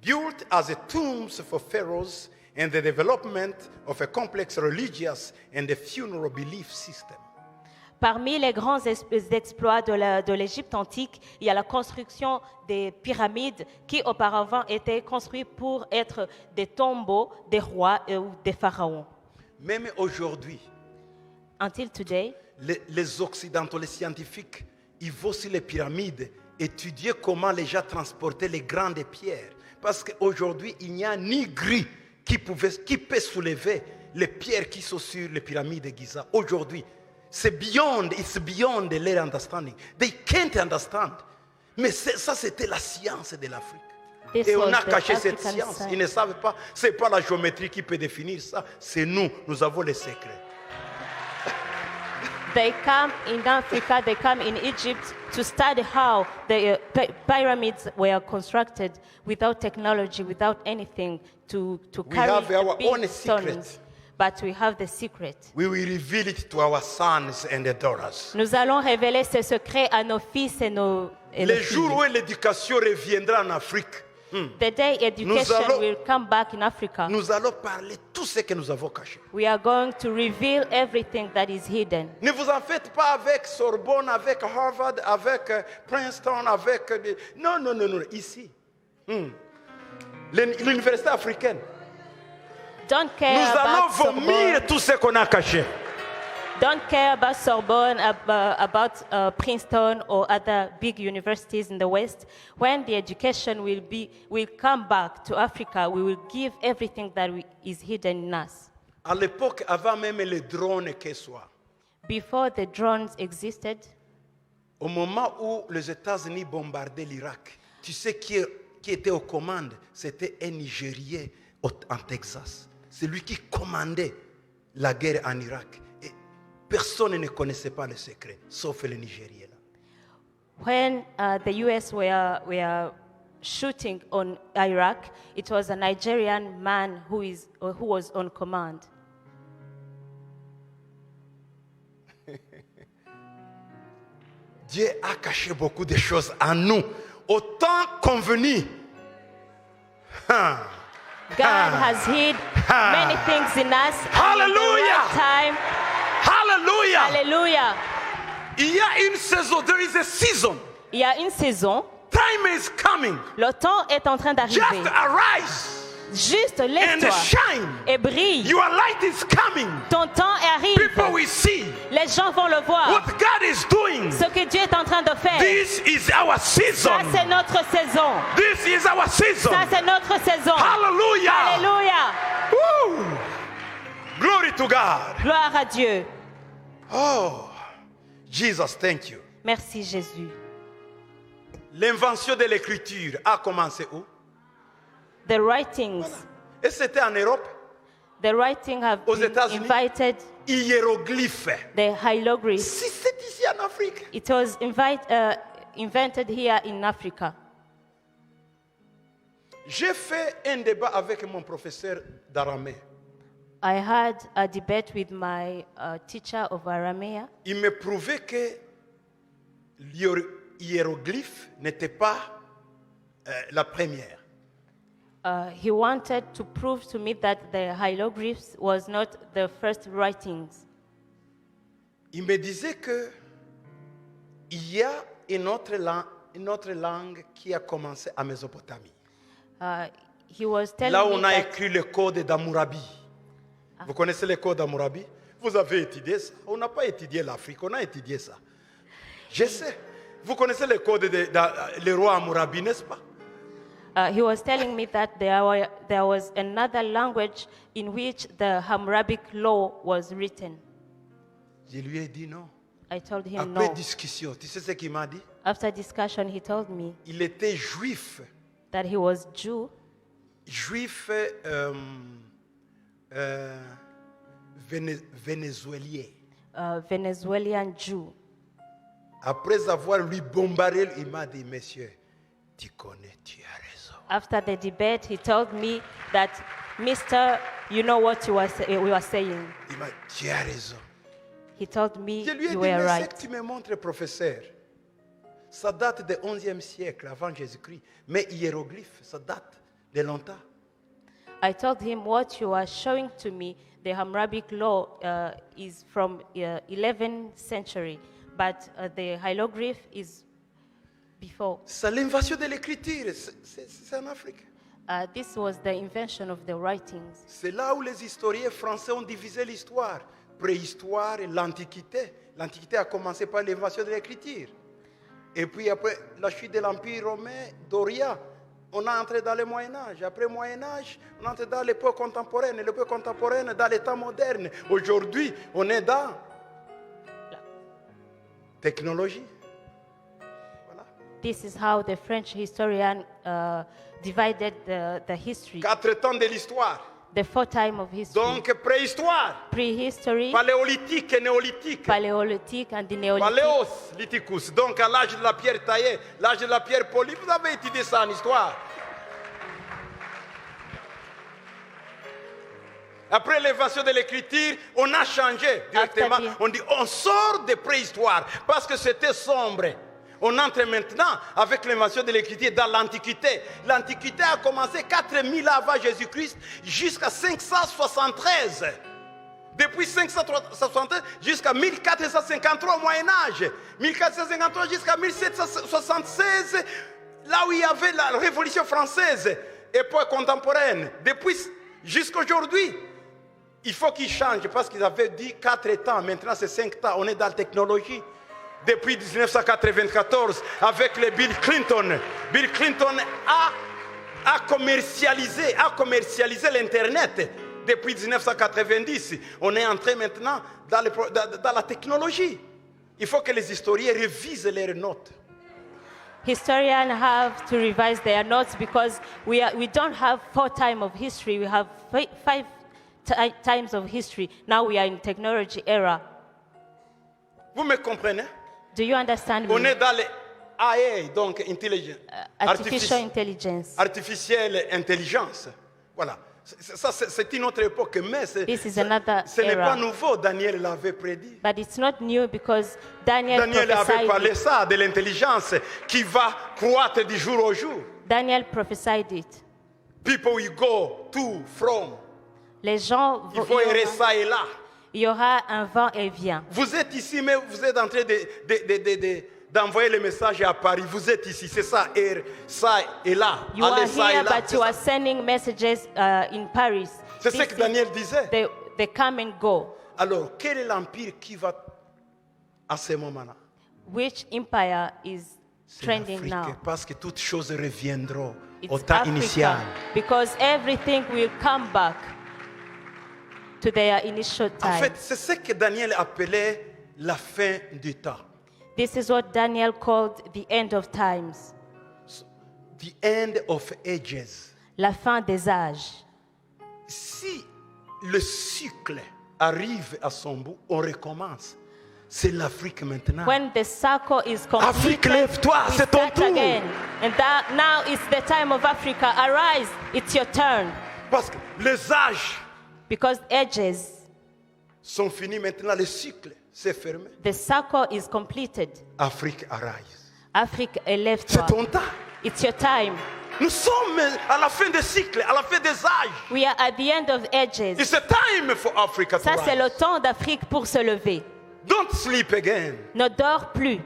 built as a tombs for pharaohs, and the development of a complex religious and a funeral belief system. Parmi les grands exploits de l'Égypte antique, il y a la construction des pyramides qui auparavant étaient construites pour être des tombeaux des rois ou des pharaons. Même aujourd'hui, Until today, les Occidentaux, les scientifiques, ils vont sur les pyramides étudier comment les gens transportaient les grandes pierres. Parce qu'aujourd'hui, il n'y a ni gris qui peut soulever les pierres qui sont sur les pyramides de Giza. Aujourd'hui, it's beyond their understanding. They can't understand. Mais ça, c'était la science de l'Afrique. This Et on was a the caché cette African science. science. Ils ne savent pas. Ce n'est pas la géométrie qui peut définir ça. C'est nous. Nous avons les secrets. they come in Africa, they come in Egypt to study how the pyramids were constructed without technology, without anything to We carry have our big own stones. secret. But we have the secret. We will reveal it to our sons and daughters. Nous allons révéler ce secret à nos fils et nos Les filles. jours où l'éducation reviendra en Afrique, The day education allons- will come back in Africa, nous allons parler tout ce que nous avons caché. we are going to reveal everything that is hidden. Ne vous en faites pas avec Sorbonne, avec Harvard, avec Princeton, avec... Non, non, non, non, ici. L'université africaine. Don't Nous care allons about vomir Sorbonne. tout ce qu'on a caché. Don't care about Sorbonne, about Princeton or other big universities in the West. When the education will come back to Africa, we will give everything that is hidden in us. À l'époque, avant même les drones qu'ils soient, Before the drones existed, au moment où les États-Unis bombardaient l'Irak, tu sais qui était aux commandes? C'était un Nigérien en Texas. C'est lui qui commandait la guerre en Irak. Et personne ne connaissait pas le secret, sauf les Nigériens. when the US were shooting on Iraq, it was a Nigerian man who was on command. Dieu a caché beaucoup de choses en nous, au temps convenu. God has hid many things in us. and in the Hallelujah! right time. Hallelujah! Hallelujah. Il y a une saison, there is a season. Il y a une saison, Time is coming. le temps est en train d'arriver. Just arise Juste and lève-toi shine. et brille. Your light is coming. Ton temps People arrive. will see Les gens vont le voir. what God is doing. Ce que Dieu est en train de faire. This is our season. Ça, c'est notre saison. This is our season. Ça, c'est notre saison. Hallelujah. Alléluia. Woo. Glory to God. Gloire à Dieu. Oh, Jesus, thank you. Merci Jésus. L'invention de l'écriture a commencé où? The writings, Et c'était en Europe. the writing have Aux been États-Unis. invited, Hiéroglyphes. the hieroglyphs. Si c'est ici en Afrique. It was invented here in Africa. J'ai fait un débat avec mon professeur d'aramée. I had a debate with my teacher of Aramea. Il me prouvait que l'hiéroglyphe n'était pas la première. He wanted to prove to me that the hieroglyphs was not the first writings. Il me disait que il y a une autre langue qui a commencé à Mésopotamie. He was telling Là où me on a that écrit le code d'Hammurabi. Vous connaissez le code d'Hammurabi? Vous avez étudié ça? On n'a pas étudié l'Afrique, on a étudié ça. Je sais. Vous connaissez le code le roi Hammurabi, n'est-ce pas? he was telling me that there was another language in which the Hammurabic law was written. Je lui ai dit non. I told him Après no. discussion, tu sais ce qu'il m'a dit? After discussion, he told me Il était juif. that he was Jew, Juif vénézuélien. Venezuelan Jew. Après avoir lui bombardé, il m'a dit, monsieur, tu connais, tu as raison. After the debate, he told me that, Mister, you know what we were saying. Il m'a dit, tu as raison. He told me Je lui ai you dit, were mais ce right. que tu me montres, professeur, ça date du 11e siècle avant Jésus-Christ. Mais hiéroglyphe, ça date de longtemps. I told him what you are showing to me, the Hammurabic law is from 11th century, but the hieroglyph is before. C'est l'invention de l'écriture, c'est en Afrique. This was the invention of the writings. C'est là où les historiens français ont divisé l'histoire. Préhistoire et l'Antiquité. L'Antiquité a commencé par l'invention de l'écriture. Et puis après la chute de l'Empire romain d'Orient, on a entré dans le Moyen-Âge. Après le Moyen-Âge, on entre dans l'époque contemporaine. L'époque contemporaine dans l'état moderne. Aujourd'hui, on est dans la technologie. Voilà. This is how the French historian divided the history. 4 temps de l'histoire. The 4 time of history. Donc préhistoire, Prehistory, paléolithique et néolithique. Paleolithic, and the Neolithic. Paléos, lithicus. Donc à l'âge de la pierre taillée, l'âge de la pierre polie, vous avez étudié ça en histoire. Après l'invention de l'écriture, on a changé directement. After the- On dit on sort de préhistoire parce que c'était sombre. On entre maintenant avec l'invention de l'écriture dans l'Antiquité. L'Antiquité a commencé 4000 ans avant Jésus-Christ jusqu'à 573. Depuis 573 jusqu'à 1453 au Moyen-Âge. 1453 jusqu'à 1776, là où il y avait la Révolution française, époque contemporaine. Depuis jusqu'à aujourd'hui, il faut qu'ils changent parce qu'ils avaient dit 4 temps. Maintenant, c'est 5 temps. On est dans la technologie. Depuis 1994, avec le Bill Clinton a commercialisé l'Internet. Depuis 1990, on est entré maintenant dans la technologie. Il faut que les historiens révisent leurs notes. Historians have to revise their notes because we don't have 4 times of history. We have 5 times of history. Now we are in technology era. Vous me comprenez? Do you understand On me? est dans l'AI, donc intelligence. Artificial intelligence. Artificielle intelligence. Voilà. Ça, c'est une autre époque, mais This is another ce n'est era. pas nouveau. Daniel l'avait prédit. But it's not new because Daniel Daniel avait prophesied parlé it. ça, de l'intelligence qui va croître du jour au jour. Daniel prophesied it. People will go to, from. Les gens Il faut errer ça et là. il y aura un vent et vient. Vous êtes ici, mais vous êtes en train d'envoyer le message à Paris. Vous êtes ici, c'est ça, ça et là. You are Allez, ça et here, là. but C'est you ça. are sending messages in Paris. C'est ce This que is Daniel disait. They come and go. Alors, quel est l'empire qui va à ce moment-là? Which empire is C'est trending l'Afrique, now? parce que toutes choses reviendront au It's temps Africa, initial. because everything will come back to their initial En time. fait, c'est ce que Daniel appelait la fin du temps. This is what Daniel called the end of times, The end of ages. la fin des âges. Si le cycle arrive à son bout, on recommence. C'est l'Afrique maintenant. When the circle is Afrique, completed, lève-toi, we c'est ton start tour. again. And that now is the time of Africa. Arise, it's your turn. Parce que les âges Because ages, sont finis maintenant, le cycle s'est fermé. the circle is completed. Afrique, arise. Afrique, C'est élève-toi. ton temps. It's your time. Nous sommes à la fin des cycles, à la fin des âges. We are at the end of ages. It's a time for Africa to Ça, c'est le rise. temps d'Afrique pour se lever. Don't sleep again. Ne dors plus.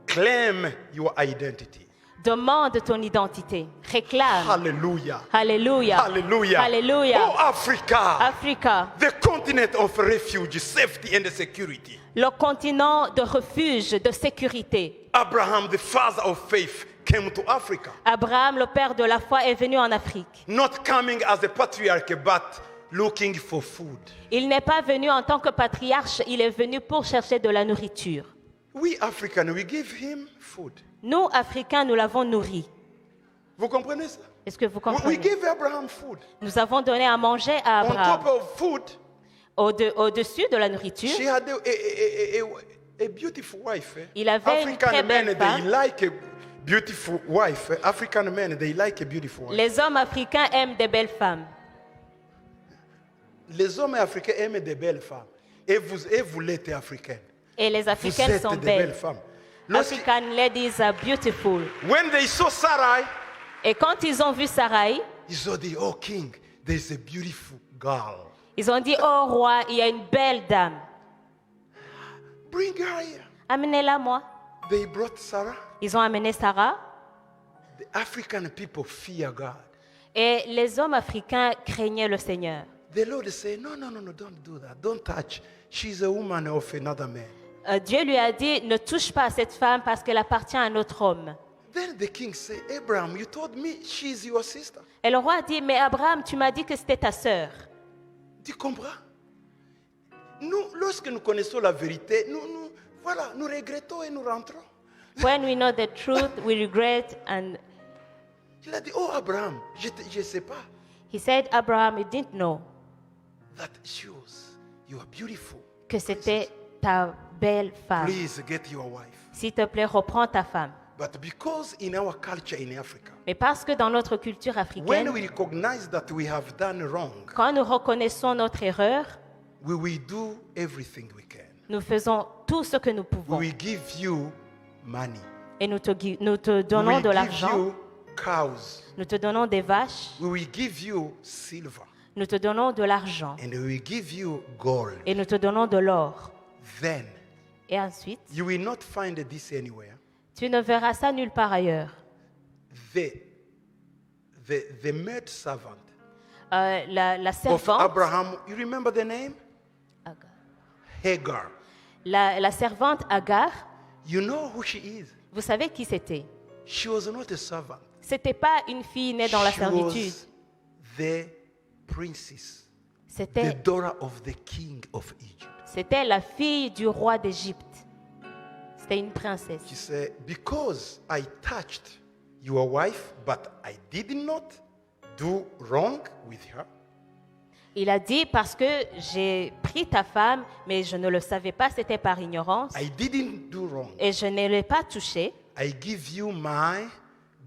Claim your identity. Demande ton identité. Réclame. Hallelujah. Alléluia. Hallelujah. Alléluia. Oh, Africa. Africa, The continent of refuge, safety and security. le continent de refuge, de sécurité. Abraham, the father of faith, came to Africa. Abraham, le père de la foi, est venu en Afrique. Not coming as a patriarch, but looking for food. Il n'est pas venu en tant que patriarche, il est venu pour chercher de la nourriture. We Africans, we give him food. Nous, Africains, nous l'avons nourri. Vous comprenez ça? Est-ce que vous We comprenez? give Abraham food. Nous avons donné à manger à On top Abraham. of food, Au-dessus de la nourriture, she had a beautiful wife. Il avait une très African men, belle they femme. like a beautiful wife. African men, they like a beautiful wife. les hommes africains aiment des belles femmes. Les hommes africains aiment des belles femmes. Et vous l'êtes africaine. Et les Vous africaines êtes sont des belles belles. femmes. Lorsque- African ladies are beautiful. when they saw Sarai, Et quand ils ont vu Sarai, ils ont dit, oh king, there's a beautiful girl. ils ont dit, oh roi, il y a une belle dame. Bring her here. Amenez-la moi. They brought Sarah. Ils ont amené Sarah. The African people fear God. Et les hommes africains craignaient le Seigneur. The Lord said, no, don't do that. Don't touch. She's a woman of another man. Dieu lui a dit, ne touche pas à cette femme parce qu'elle appartient à un autre homme. Then the king said, Abraham, you told me she's your sister. Et le roi a dit, mais Abraham, tu m'as dit que c'était ta sœur. Tu comprends? Nous, lorsque nous connaissons la vérité, nous regrettons et nous rentrons. When we know the truth, we regret. And Il a dit, oh Abraham, je ne sais pas. he said, Abraham, you didn't know That shows you are beautiful. que c'était ta belle femme. Please get your wife. S'il te plaît, reprends ta femme. But because in our culture in Africa, Mais parce que dans notre culture when africaine, we recognize that we have done wrong, quand nous reconnaissons notre erreur, we will do everything we can. nous faisons tout ce que nous We pouvons. will give you money. Et nous te We donnons will de give l'argent, you cows. nous te donnons des vaches, We will give you silver. nous te donnons de l'argent And we will give you gold. et nous te donnons de l'or. Then Et ensuite, you will not find this anywhere. tu ne verras ça nulle part ailleurs. The maid servant La of servante, Abraham, you remember the name? Hagar. la servante Agar, You know who she is. vous savez qui c'était? She was not a servant. C'était pas une fille née dans la She servitude. was the princess, the C'était daughter of the king of Egypt. C'était la fille du roi d'Égypte. C'était une princesse. She said, because I touched your wife, but I did not do wrong with her. Il a dit, parce que j'ai pris ta femme, mais je ne le savais pas, c'était par ignorance, I didn't do wrong. et je ne l'ai pas touchée, I give you my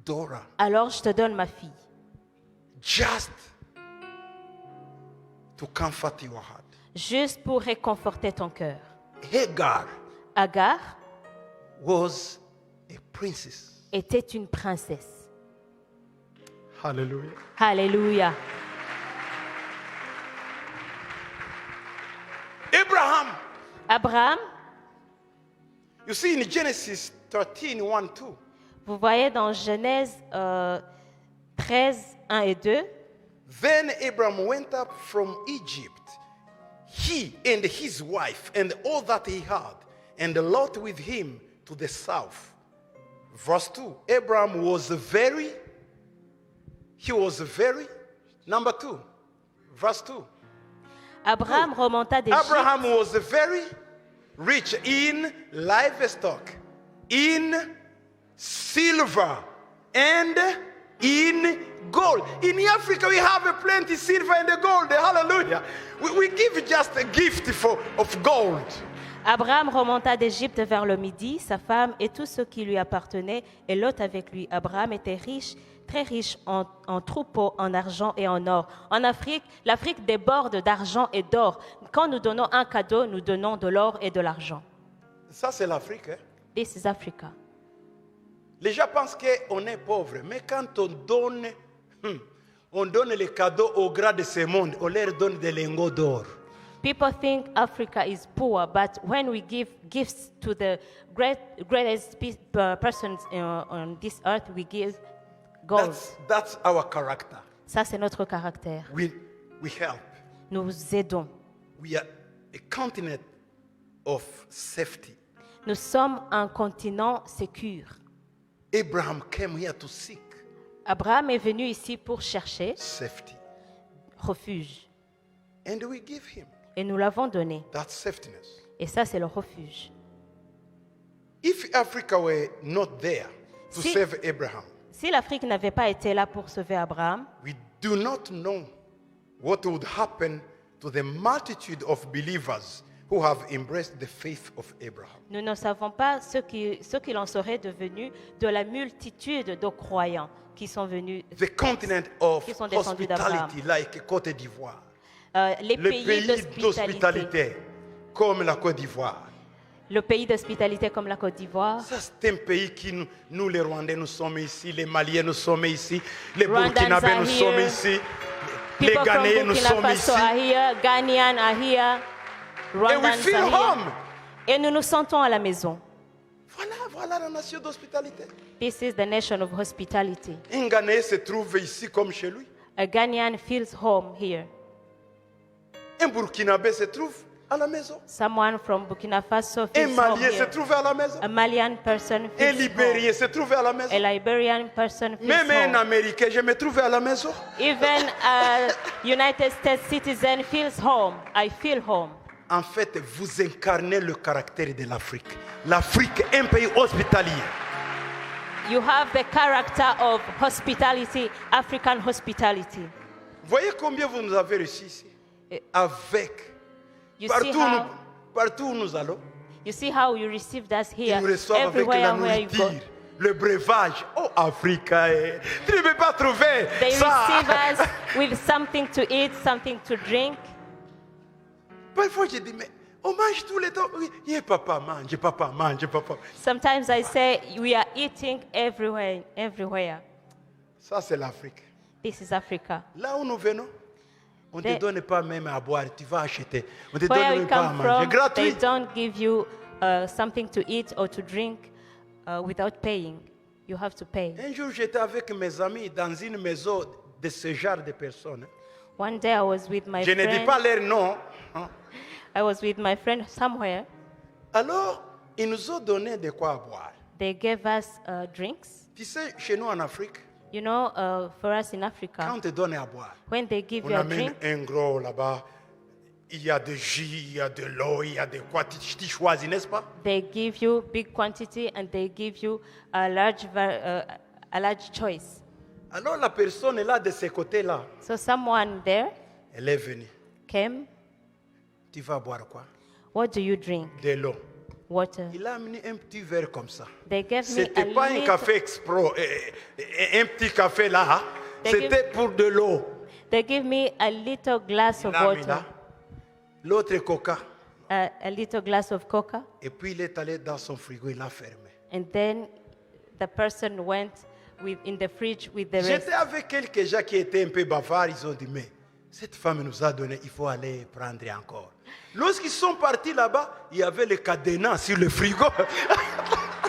daughter. alors je te donne ma fille. Just to comfort your heart. Juste pour réconforter ton cœur. Hagar Agar was a princess. était une princesse. Hallelujah. Alléluia. Abraham, Abraham, you see in Genesis 13, 1, 2, vous voyez dans Genèse 13, 1 et 2, then Abraham went up from Egypt, he and his wife and all that he had, and Lot with him to the south. Verse 2, Abraham was very, number 2, verse 2. Abraham remonta d'Égypte. Abraham was very rich in livestock, in silver, and in gold. In Africa, we have a plenty silver and gold. Hallelujah. We give just a gift of gold. Abraham remonta d'Égypte vers le midi, sa femme et tout ce qui lui appartenait, et Lot avec lui. Abraham était riche, très riche en troupeaux, en argent et en or. En Afrique, l'Afrique déborde d'argent et d'or. Quand nous donnons un cadeau, nous donnons de l'or et de l'argent. Ça, c'est l'Afrique. This is Africa. Les gens pensent qu'on est pauvre, mais quand on donne les cadeaux aux grands de ce monde, on leur donne des lingots d'or. People think Africa is poor, but when we give gifts to the greatest persons on this earth, we give gold. That's our character. Ça, c'est notre caractère. We help. Nous aidons. We are a continent of safety. Nous sommes un continent sécure. Abraham came here to seek Abraham est venu ici pour chercher safety. refuge. And we give him Et nous l'avons donné. that safetyness. Et ça, c'est le refuge. If Africa were not there to Si- save Abraham, Si l'Afrique n'avait pas été là pour sauver Abraham, we do not know what would happen to the multitude of believers who have embraced the faith of Abraham. nous ne savons pas ce qu'il en serait devenu de la multitude de croyants qui sont venus, The continent of Qui sont descendus d'Abraham. hospitality like Côte d'Ivoire. les Le pays pays d'hospitalité. d'hospitalité comme la Côte d'Ivoire. Le pays d'hospitalité comme la Côte d'Ivoire. Ça, c'est un pays qui, nous les Rwandais, nous sommes ici, les Maliens, nous sommes ici, les Rwandans Burkinabés, are nous here. sommes ici, les People from Ghanéens, nous Burkina sommes Faso ici. are here, Ghanaians are here, And we Rwandans feel are here. home. Et nous nous sentons à la maison. Voilà la nation d'hospitalité. This is the nation of hospitality. Un Ghanéen se trouve ici comme chez lui. A Ghanaian feels home here. Un Burkinabé se trouve à la maison. Someone from Burkina Faso Un feels home Malien se here. trouve à la maison. A Malian person Un feels home. Libérien se trouve à la maison. A Liberian person feels Même un home. Américain, je me trouve à la maison. Even a United States citizen feels home. I feel home. En fait, vous incarnez le caractère de l'Afrique. L'Afrique, un pays hospitalier. You have the character of hospitality, African hospitality. Voyez combien vous nous avez reçus ici. Avec. You see Partout où nous allons, how you received us ils here, nous reçoivent avec everywhere la where you go. nourriture, le breuvage. Oh, Africa, tu ne peux pas trouver They ça. receive us with something to eat, something to drink. Parfois, je dis, mais on mange tout le temps. Oui, yeah, papa mange, papa mange, papa. Sometimes I say we are eating everywhere. Ça, c'est l'Afrique. This is Africa. Là où nous venons, on ne te They- donne pas même à boire, tu vas acheter. On ne te Where donne we même pas à come manger. from, they Gratuit. don't give you something to eat or to drink without paying. You have to pay. Un jour, j'étais avec mes amis dans une maison de ce genre de personnes. One day I was with my Je ne dis friend. pas leur nom. Hein. I was with my friend somewhere. Alors, ils nous ont donné de quoi boire. They gave us drinks. Tu sais, chez nous en Afrique, You know, for us in quand Africa, on te donne à boire, when they give on you a amène drink, un gros là-bas. Il y a de jus, il y a de l'eau, il y a de quoi. Tu choisis, n'est-ce pas? they give you big quantity and they give you a large choice. Alors, la personne est là de ce côté-là. So someone there Elle est venue. came. Tu vas boire quoi? What do you drink? De l'eau. Water. Il a amené un petit verre comme ça. They gave me C'était a pas un little. café expro, un petit café là. Hein. They C'était pour de l'eau. They give me a little glass of Il a mis là. water, L'autre coca. a little glass of coca, Et puis il est allé dans son frigo, il l'a fermé. and then the person went in the fridge with the rest. J'étais avec quelques gens qui étaient un peu bavards. Ils ont dit, mais cette femme nous a donné, il faut aller prendre encore. Lorsqu'ils sont partis là-bas, il y avait le cadenas sur le frigo.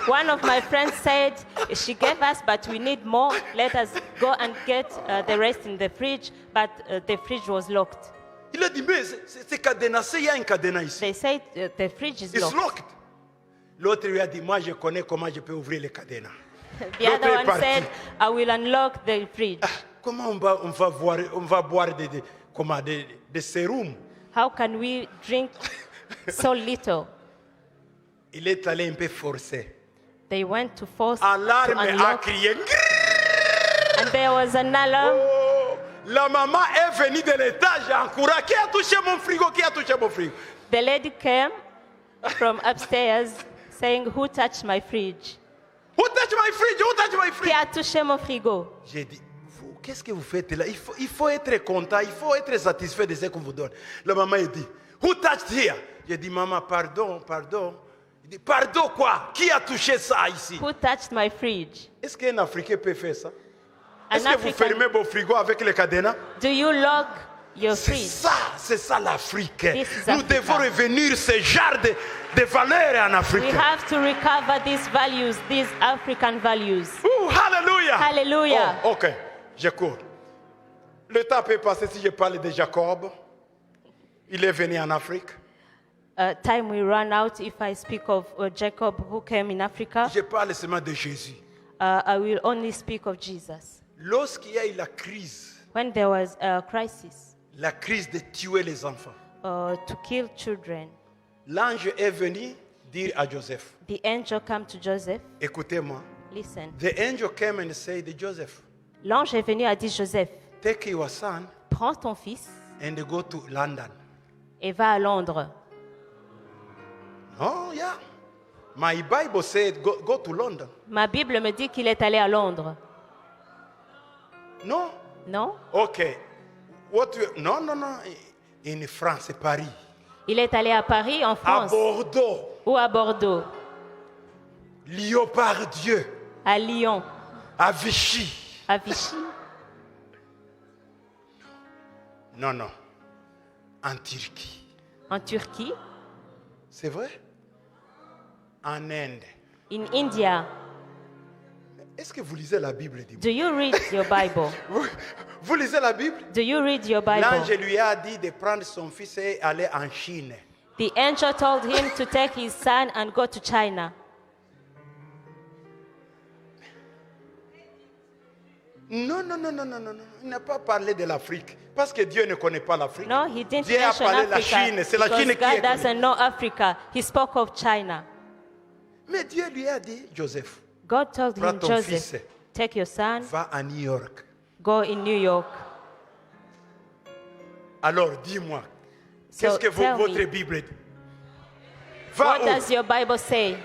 One of my friends said, she gave us, but we need more. Let us go and get the rest in the fridge, but the fridge was locked. Il a dit, mais c'est cadenassé, il y a un cadenas ici. They said the fridge is It's locked. locked. L'autre lui a dit, moi je connais comment je peux ouvrir le cadenas. The other L'autre est one parti. said, I will unlock the fridge. Comment on va boire des sérum? How can we drink so little? Il est allé un peu forcer. They went to force to Alarme a unlock, crié. and there was an alarm. Oh, la maman est venue de l'étage en courant. Qui a touché mon frigo? Qui a touché mon frigo? The lady came from upstairs saying, who touched my fridge? Who touched my fridge? Who touched my Qui fridge? a touché mon frigo? J'ai dit, qu'est-ce que vous faites là? Il faut être content, il faut être satisfait de ce qu'on vous donne. La maman a dit, who touched here? J'ai dit, maman, pardon. Il dit, pardon quoi? Qui a touché ça ici? Who touched my fridge? Est-ce qu'un Africain peut faire ça? An Est-ce que vous African, fermez vos frigos avec les cadenas? do you lock your fridge? C'est ça l'Afrique. This is Nous Africa. devons revenir ce genre de valeurs en Afrique. We have to recover these values, these African values. Ouh, hallelujah. Hallelujah. Oh, ok, je cours. Le temps peut passer si je parle de Jacob. Il est venu en Afrique. Time will run out if I speak of Jacob who came in Africa. Je parle seulement de Jésus. I will only speak of Jesus. Lorsqu'il y a eu la crise When there was a crisis de tuer les enfants, to kill children, l'ange est venu dire à Joseph, the angel came to Joseph. écoutez-moi. Listen. The angel came and said to Joseph, L'ange est venu et a dit Joseph, take your son prends ton fils and go to London. et va à Londres. Oh, yeah. My Bible said go to London. Ma Bible me dit qu'il est allé à Londres. Non? Non? Ok. Non. In France, Paris. Il est allé à Paris, en À France, Bordeaux. ou à Bordeaux, Lyon-Par-Dieu. à Lyon, À Vichy. à Vichy, Non. En Turquie. en Turquie, C'est vrai? En Inde. in India. Est-ce que vous lisez la Bible? Dis-moi. Do you read your Bible? Vous lisez la Bible? Do you read your L'ange Bible? lui a dit de prendre son fils et aller en Chine. The angel told him to take his son and go to China. Non. Il n'a pas parlé de l'Afrique. Parce que Dieu ne connaît pas l'Afrique. No, he didn't Dieu a mention parlé de la Africa Chine. C'est la because Chine qui God est connue. doesn't know Africa. He spoke of China. Mais Dieu lui a dit, Joseph, God told prends him, ton Joseph, fils, take your son, va à New York. go in New York. Alors dis-moi, So qu'est-ce que tell votre me, Bible dit? Va what où? does your Bible say?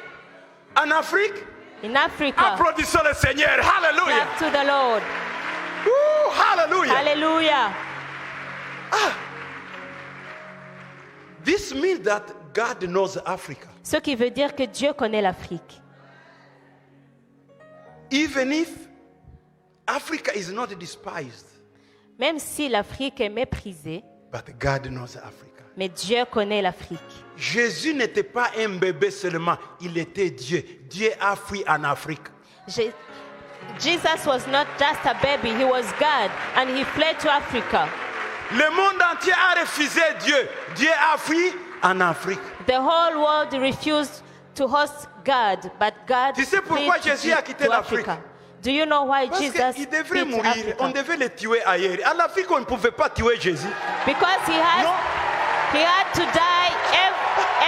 En Afrique? In Africa, Applaudissons le Seigneur. Hallelujah. clap to the Lord. Ouh, hallelujah. Hallelujah. This means that God knows Africa. Ce qui veut dire que Dieu connaît l'Afrique. Even if Africa is not despised, Même si l'Afrique est méprisée, but God knows Africa. mais Dieu connaît l'Afrique. Jésus n'était pas un bébé seulement, il était Dieu. Dieu a fui en Afrique. Jesus was not just a baby, he was God, and he fled to Africa. Le monde entier a refusé Dieu. Dieu a fui en Afrique. The whole world refused to host God, but God Tu sais pourquoi fled Jésus a quitté l'Afrique? Africa. Do you know why Parce Jesus qu'il devrait fled to mourir. Africa? On devait le tuer ailleurs. En Afrique, on ne pouvait pas tuer Jésus. Because he Non. had to die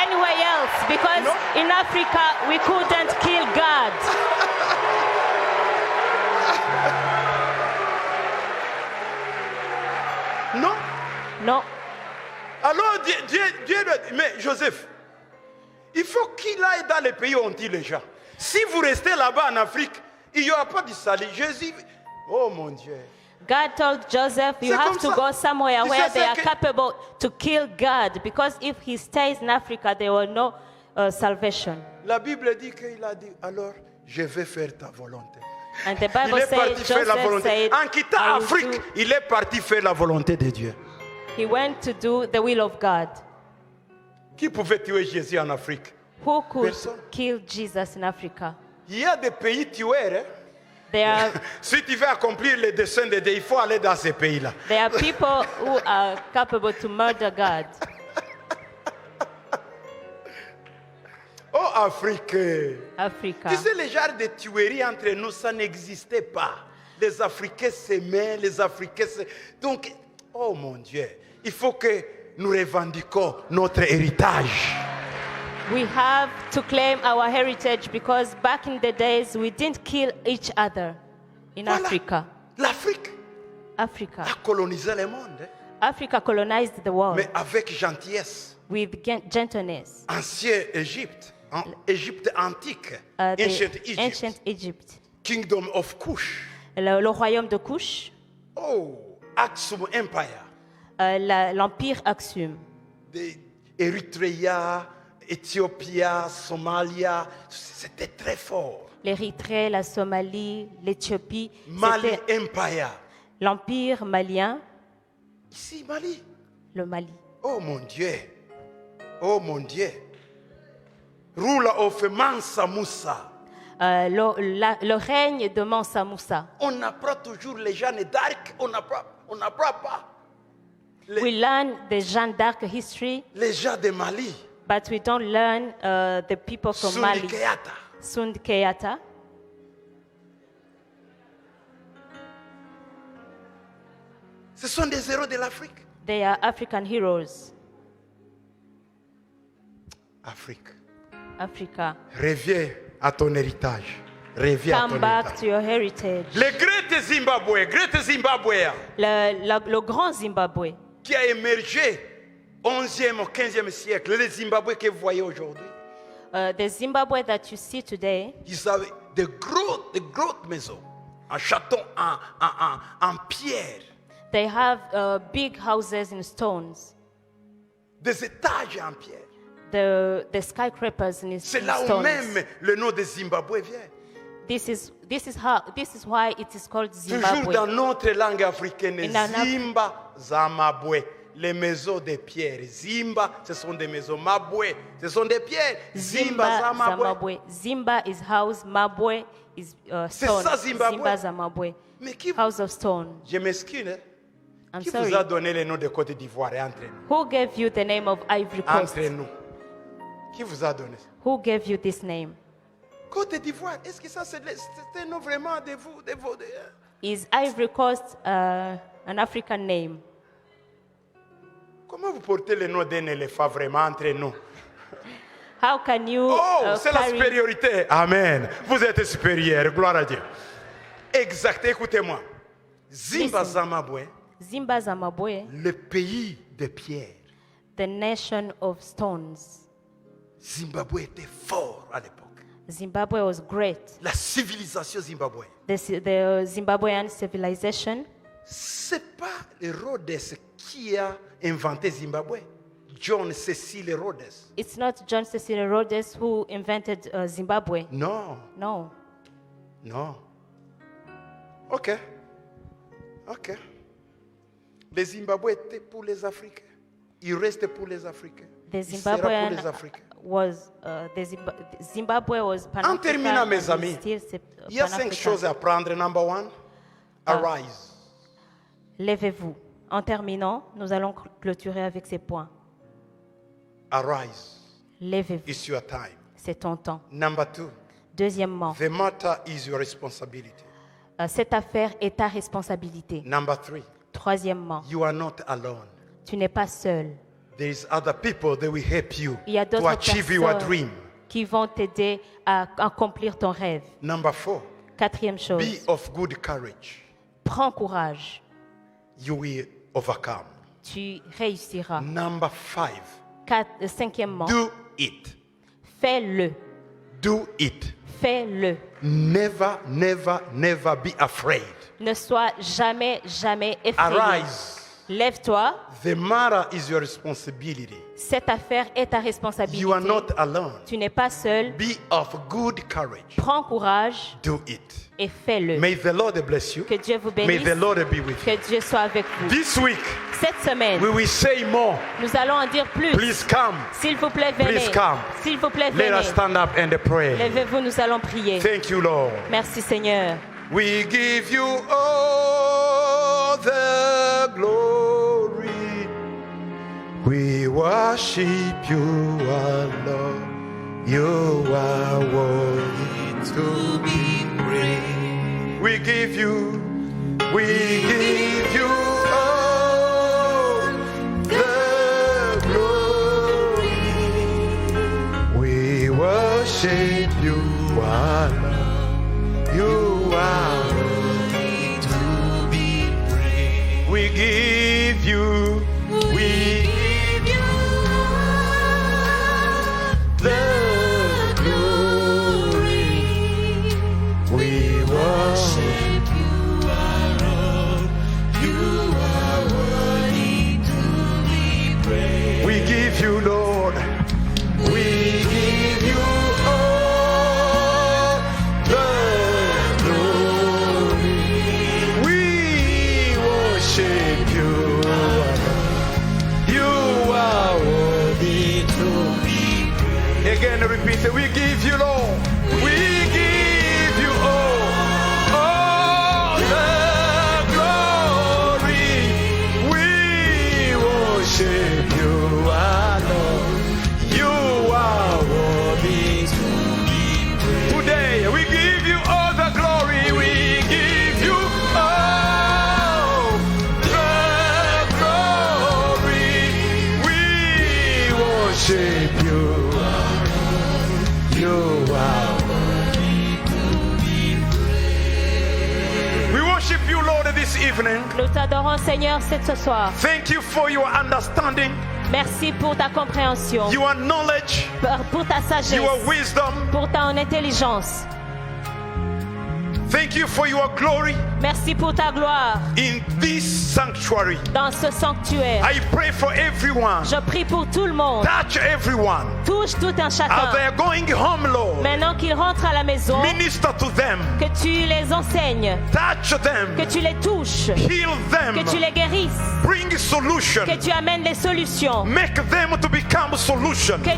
anywhere else. Because No. in Africa we couldn't kill God. Non. No. Alors Dieu mais Joseph, il faut qu'il aille dans les pays où on tue les gens. Si vous restez là-bas en Afrique, il n'y aura pas de salut. Jésus, oh mon Dieu. God told Joseph, you C'est have comme to ça. go somewhere Tu where sais, they c'est are que- capable to kill God. Because if he stays in Africa, there will no salvation. La Bible dit qu'il a dit, alors je vais faire ta volonté. And the Il Bible est says, parti faire la Joseph volonté. said, En quittant I will l'Afrique, do- il est parti faire la volonté de Dieu. he went to do the will of God. Qui pouvait tuer Jésus en Afrique? Who could Personne. kill Jesus in Africa? Il y a des pays tueurs. Hein? There are, Si tu veux accomplir les desseins de Dieu, il faut aller dans ces pays-là. there are people who are capable to murder God. Oh, Afrique! Africa. Tu sais, les genres de tueries entre nous, ça n'existait pas. Les Africains s'aimaient, les Africains se... Donc, oh mon Dieu, il faut que nous revendiquions notre héritage. We have to claim our heritage because back in the days we didn't kill each other in Voilà. Africa. L'Afrique Africa. a colonisé le monde, hein, Africa colonized the world mais avec gentillesse. with gentleness. Ancien Égypte, Égypte antique, The ancient Egypt, ancient Egypt. Kingdom of Kush, Le royaume de Kush, oh, Aksum Empire, l'empire Aksum, de Eritrea, Éthiopie, Somalia, c'était très fort. L'Érythrée, la Somalie, l'Éthiopie, Mali c'était Empire. l'empire malien, Ici, Mali. le Mali. Oh mon Dieu. Oh mon Dieu. Ruler of Mansa Moussa. Le règne de Mansa Moussa. On apprend toujours les Jeanne d'Arc. On n'apprend pas. We learn the Jeanne d'Arc history, Les gens de Mali. but we don't learn the people from Suni Mali. Keita. Sund Keita. Ce sont des héros de l'Afrique. They are African heroes. Afrique. Africa. Reviens à ton héritage. Reviens à ton Come back héritage. to your heritage. Le Great Zimbabwe, Le grand Zimbabwe, qui a émergé 11e au 15e siècle, le Zimbabwe que vous voyez aujourd'hui, the Zimbabwe that you see today, ils avaient de grosses maisons, en château, en pierre, they have big houses in stones, des étages en pierre. the skyscrapers in C'est in là où stones. même le nom de Zimbabwe vient. This is why it is called Toujours Zimbabwe. dans notre langue africaine, In an Af- Zimba, Zamabwe. Les maisons de pierre. Zimba, ce sont des maisons. Mabwe, ce sont des pierres. Zimba, Zamabwe. Zimbabwe. Zimba is house, Mabwe is C'est stone. ça, Zimbabwe. Zimba, Zimbabwe. Mais qui, House of stone. je m'excuse, hein? I'm Qui sorry. vous a donné le nom de Côte d'Ivoire entre nous? Who gave you the name of Ivory Coast? Entre nous. Qui vous a donné ça? Who gave you this name? Côte d'Ivoire, est-ce que ça c'est un nom vraiment de vous, Is Ivory Coast an African name? Comment vous portez le nom d'un éléphant vraiment entre nous? How can you Oh, c'est la carry... supériorité. Amen. Vous êtes supérieur. Gloire à Dieu. Exact. Écoutez-moi. Zimba Listen. Zamabwe, Zimba Zimbabwe, le pays de pierre. the nation of stones. Zimbabwe était fort à l'époque. Zimbabwe was great. La civilisation zimbabwéenne. The Zimbabwean civilization, C'est pas Rhodes qui a inventé Zimbabwe. John Cecil Rhodes. it's not John Cecil Rhodes who invented Zimbabwe. Non, No. non. Ok. Ok. Le Zimbabwe était pour les Africains. Il reste pour les Africains. The Il sera pour Zimbabwean les Africains. was Zimbabwe was Pan-African. terminant, mes and amis, still Il y a 5 Pan-African. choses à apprendre. Number 1, arise. Levez-vous. En terminant, nous allons clôturer avec ces points. Arise. Levez-vous. It's your time. C'est ton temps. Number 2, Deuxièmement, the matter is your responsibility. cette affaire est ta responsabilité. Number 3, Troisièmement, you are not alone. tu n'es pas seul. There is other people that will help you Il y a to d'autres achieve your personnes dream. qui vont t'aider à accomplir ton rêve. Number 4, Quatrième chose, be of good courage. prends courage. You will overcome. Tu réussiras. Number 5, Cinquièmement, do it. fais-le. Do it. Fais-le. Never, never, never be afraid. Ne sois jamais, jamais effrayé. Arise. Lève-toi. The matter is your responsibility. Cette affaire est ta responsabilité. You are not alone. Tu n'es pas seul. Be of good courage. Prends courage Do it. et fais-le. May the Lord bless you. Que Dieu vous May bénisse. the Lord be with you. Que Dieu soit avec vous. This week, Cette semaine, we will say more. nous allons en dire plus. Please come. S'il vous plaît, venez. Please come. S'il vous plaît, Let venez. us stand up and pray. Levez-vous, nous allons prier. Thank you, Lord. Merci Seigneur. We give you all the glory. We worship you, our Lord. You are worthy to be praised. We give you all the glory. We worship you, our Lord. You are worthy to be praised. We give you the glory. We worship you, our Lord. You are worthy to be praised. We give you, Lord. We give you, Lord. We give you all the glory. We worship you, our Lord. You are worthy to be praised. Today we give you all the glory. We give you all the glory. We worship you. You are worthy to be praised. We worship you, Lord, this evening. Nous t'adorons, Seigneur, ce soir. Thank you for your understanding, Merci pour ta compréhension, your knowledge, pour ta sagesse, your wisdom. pour ton intelligence. Thank you for your glory Merci pour ta gloire in this sanctuary. dans ce sanctuaire. I pray for everyone. Je prie pour tout le monde. Touch everyone. Touche tout un As chacun. they are going home, Lord, Maintenant qu'ils rentrent à la maison, minister to them. que tu les enseignes, Touch them. que tu les touches, Heal them. que tu les guérisses, Bring solution. que tu amènes les solutions, Make them to become solution. que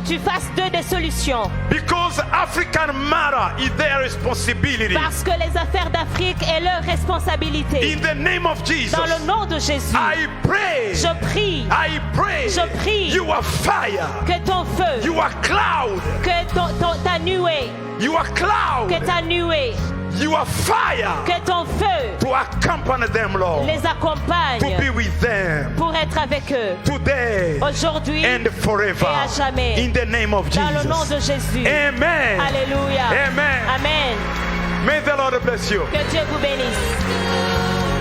tu fasses d'eux des solutions. Because African matter is their responsibility. Parce que les affaires d'Afrique est leur responsabilité. In the name of Jesus, Dans le nom de Jésus, I pray. je prie I pray. Je prie. You are fire. que ton feu, You are cloud. que ta nuée, You are cloud. que ta nuée, You are fire. que ton feu To accompany them, Lord. les To be accompagne with them pour être avec eux today aujourd'hui and forever. et à jamais. In the name of Dans le nom Jesus. de Jésus. Amen. Alléluia. Amen. Amen. May the Lord bless you. Que Dieu vous bénisse.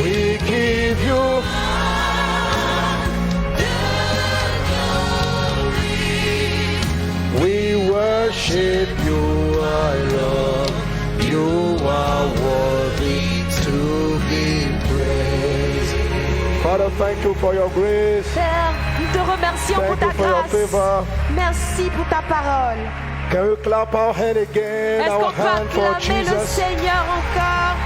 We give you we worship you, our Lord. You are worthy to be praised. Father, thank you for your grace. Père, nous te remercions pour Thank ta you for your grâce. favor. Merci pour ta parole. Can we clap our hand again, Est-ce our qu'on peut hand for acclamer le Jesus? Seigneur encore?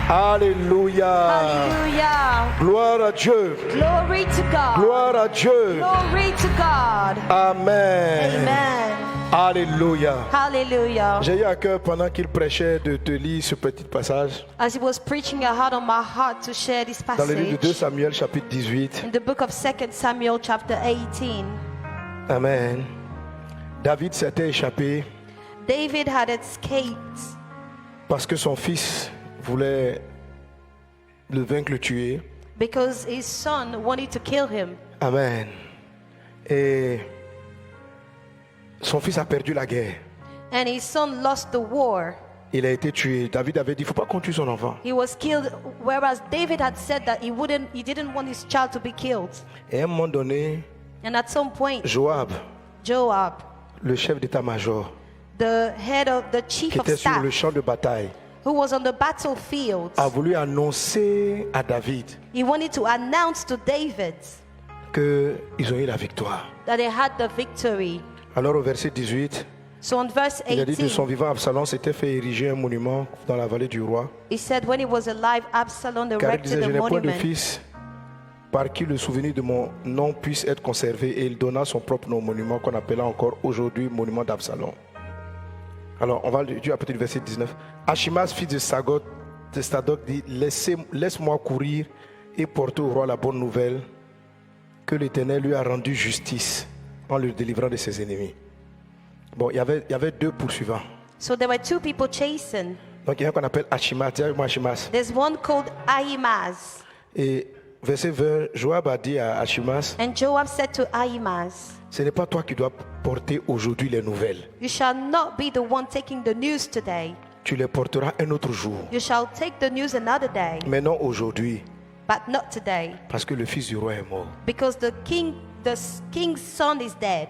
Alléluia. Alléluia. Gloire à Dieu. Glory to God. Gloire à Dieu. Glory to God. Amen. Amen. Alléluia. Hallelujah. J'ai eu à cœur pendant qu'il prêchait de te lire ce petit passage As he was preaching, I had on my heart to share this dans le livre de 2 passage Samuel chapitre 18. in the book of 2 Samuel chapter 18. Amen. David s'était échappé David had escaped parce que son fils voulait le vaincre, le tuer. because his son wanted to kill him. Amen. Et son fils a perdu la guerre. And his son lost the war. Il a été tué. David avait dit, il ne faut pas qu'on tue son enfant. He was killed, whereas David had said that he didn't want his child to be killed. Et à un moment donné, And at some point, Joab, Joab, le chef d'état-major, the head of the chief qui of était sur staff, le champ de bataille, who was on the battlefield, a voulu annoncer à David he wanted to announce to David qu'ils ont eu la victoire. that they had the victory. Alors au verset 18, So on verse il a dit de son 18, vivant, Absalom s'était fait ériger un monument dans la vallée du roi. he said, when he was alive, Absalom Car il erected disait, je a n'ai point de monument fils par qui le souvenir de mon nom puisse être conservé. Et il donna son propre nom au monument qu'on appela encore aujourd'hui monument d'Absalom. Alors on va lire à partir du verset 19. Achimas, fils de Sadok, dit, laisse-moi courir et porter au roi la bonne nouvelle que l'Éternel lui a rendu justice en le délivrant de ses ennemis. Bon, il y avait deux poursuivants. So there were two people chasing. Donc il y a un qu'on appelle Achimas, dis avec moi Achimas. There's one called Ahimaaz. Et verset 20, Joab a dit à Achimas, And Joab said to Ahimaaz, ce n'est pas toi qui dois porter aujourd'hui les nouvelles. you shall not be the one taking the news today. Tu les porteras un autre jour. You shall take the news another day, Mais non aujourd'hui, but not today, parce que le fils du roi est mort. because the king's son is dead.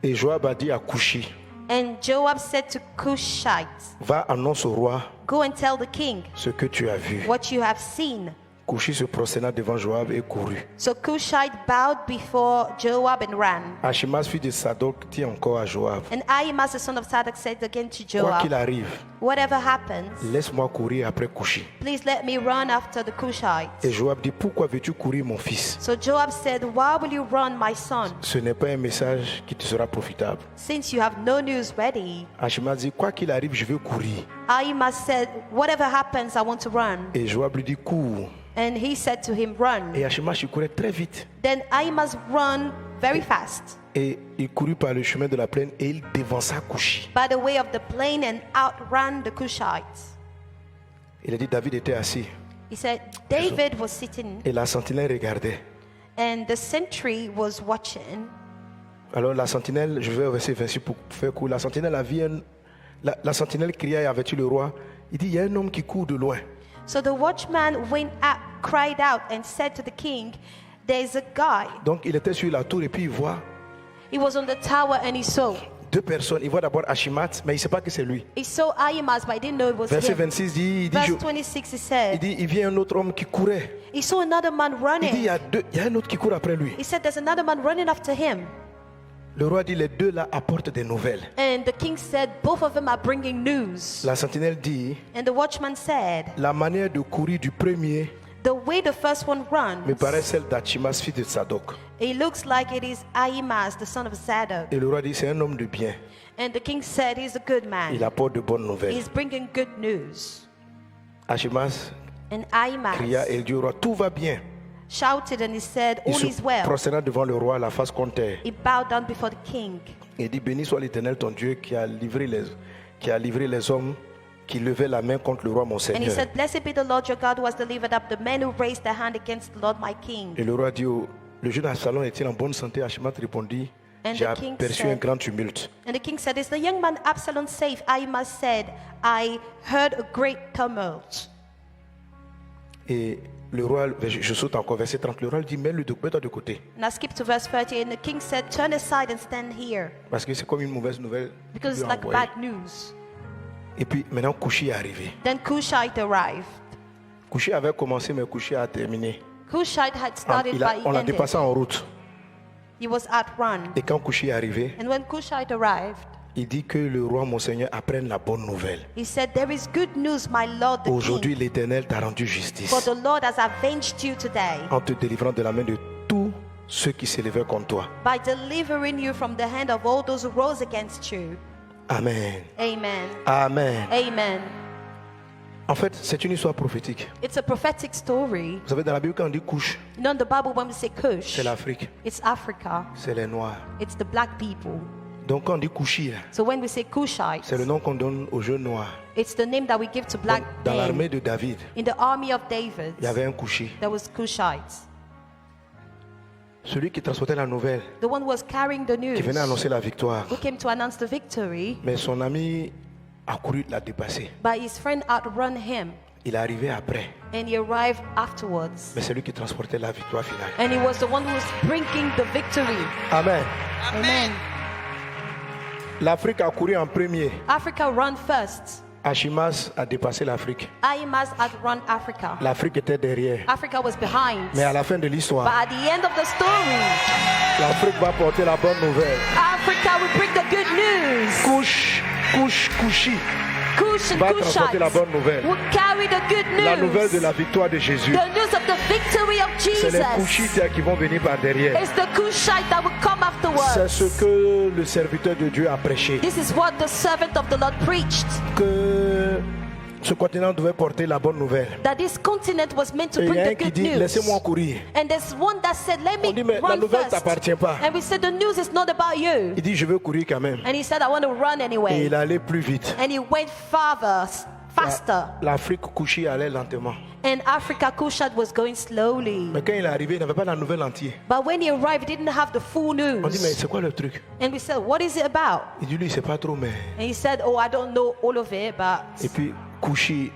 Et Joab a dit à Couchi, And Joab said to Cushite, va annonce au roi go and tell the king ce que tu as vu. what you have seen. Cushi se prosterna devant Joab et courut. So Cushite bowed before Joab and ran. Ahimaaz, fils de Sadok, dit encore à Joab, And Ahimaaz, the son of Zadok, said again to quoi qu'il Joab, arrive, whatever happens, laisse-moi courir après Cushi. please let me run after the Cushites. Et Joab dit, pourquoi veux-tu courir, mon fils? So Joab said, why will you run, my son, Ce n'est pas un message qui te sera profitable. since you have no news ready? Ahimaaz dit, quoi qu'il arrive, je veux courir. Ahimaaz said, whatever happens, I want to run. Et Joab lui dit, cours. And he said to him, run. Et Ahimaaz, il courait très vite. Then Ahimaaz run very fast Et il courut par le chemin de la plaine et il dévança Cushi. by the way of the plain and outran the Cushites. Il a dit, David était assis. He said, David was sitting Et la sentinelle regardait. and the sentry was watching. Alors la sentinelle, je vais au verset 26 pour faire court. La sentinelle a vu la sentinelle cria et avertit le roi. Il dit, il y a un homme qui court de loin. So the watchman went out, cried out and said to the king, there's a guy. Donc il était sur la tour et puis il voit He was on the tower and he saw. deux personnes. Il voit d'abord Ahimaaz, mais il ne sait pas que c'est lui. He saw Ahimaaz, but he didn't know it was Verset him. 26 dit, Verse 26 he said, il vient un autre homme qui courait. he saw another man Il dit, il y running. a un autre qui court après lui. He said, there's another man running after him. Le roi dit, les deux là apportent des nouvelles. And the king said, both of them are bringing news. La sentinelle dit, And the watchman said, la manière de courir du premier the way the first one runs, me paraît celle d'Ahimaaz, fils de Sadok. it looks like it is Ahimaaz, the son of Zadok. Et le roi dit, c'est un homme de bien. And the king said, he's a good Il man. apporte de bonnes nouvelles. He's bringing good news. Ahimaaz And cria et Ahimaaz il dit au roi, tout va bien. shouted and he said, Il all se is well. prosterna devant le roi, la face contre terre. He bowed down before the king. Et dit, béni soit l'Éternel ton Dieu qui a livré les hommes qui levaient la main contre le roi mon And he Seigneur. said, blessed be the Lord your God who has delivered up the men who raised their hand against the Lord my king. Et le roi dit, le jeune Absalom est-il en bonne santé? Ahimaaz répondit, And j'ai the king aperçu said- un grand tumulte. And the king said, is the young man Absalom safe? Ahimaaz said, I heard a great tumult. Et le roi, je saute encore, verset 30, le roi lui dit, mets-toi de côté. And I skip to verse 30, and the king said, turn aside and stand here, Parce que c'est comme une mauvaise nouvelle. because lui it's like envoyer. bad news. Et puis maintenant, Cushi est arrivé. Then Cushite arrived. Cushi avait commencé, mais Cushi a terminé. Cushite had started by On l'a ended. dépassé en route. He was outrun. Et quand Cushi est arrivé, And when Cushite arrived, il dit que le roi, mon Seigneur, apprenne la bonne nouvelle. he said, there is good news, my Lord the Aujourd'hui, king. l'Éternel t'a rendu For justice the Lord has avenged you today en te délivrant de la main de tous ceux qui s'élevaient contre toi. by delivering you from the hand of all those who rose against you. Amen. Amen. Amen. Amen. En fait, c'est une histoire prophétique. It's a prophetic story. Vous savez, dans la Bible, quand on dit couche, You know, in the Bible, when we say Cush, c'est l'Afrique, it's Africa, c'est les Noirs. it's the black people. Donc, quand on dit couchi, là, So when we say Cushite, c'est le nom qu'on donne aux jeunes noirs. it's the name that we give to Donc, black dans l'armée men. de David, In the army of David, il y avait un couchi. there was Cushites. Celui qui transportait la nouvelle, The one who was carrying the news, qui venait annoncer la victoire. who came to announce the victory, Mais son ami a couru l'a dépassé. but his friend outrun him, Il est arrivé après. and he arrived afterwards. Mais c'est lui qui transportait la victoire finale. And he was the one who was bringing the victory. Amen. Amen. L'Afrique a couru en premier. Africa ran first. Ahimaaz a dépassé l'Afrique. Ahimaaz outrun Africa. L'Afrique était derrière. Africa was behind. Mais à la fin de But l'histoire, at the end of the story, l'Afrique va porter la bonne nouvelle. Africa will bring the good news. Couchi Cush and va transporter la Cushites bonne nouvelle. will carry the good La nouvelle de news. la victoire de Jésus. The news of the victory of C'est les Jesus. Couchites qui vont venir par derrière. It's the Cushite that will come C'est afterwards. ce que le serviteur de Dieu a prêché. This is what the servant of the Lord preached. Que ce continent devait porter la bonne nouvelle. That this continent was meant to Et il y bring a the un qui good dit, news. laissez-moi courir. And there's one that said, let On dit, me mais la run nouvelle first. t'appartient pas. And we said, the news is not about you. Il dit, je veux courir quand même. And he said, I want to run Et anyway. il allait plus vite. And he went faster. L'Afrique couchée allait lentement. And Africa Cushite was going slowly. Mais quand il est arrivé, il n'avait pas la nouvelle entière. But when he arrived, he didn't have the full On dit, mais news. c'est quoi le truc? And we said, what is it about? Il dit, lui, il sait pas trop, mais... And he said, oh, I don't know all of it, but... Et puis, Couchi,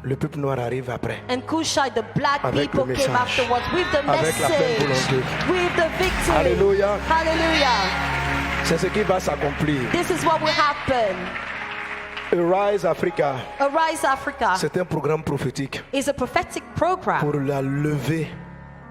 le peuple noir arrive après. And Cushite, the black Avec people le came message. afterwards with the Avec la pleine message, volonté. with the victory. Alléluia. Hallelujah. C'est ce qui va s'accomplir. This is what will happen. Arise Africa, Arise Africa c'est un programme prophétique is a prophetic program pour la levée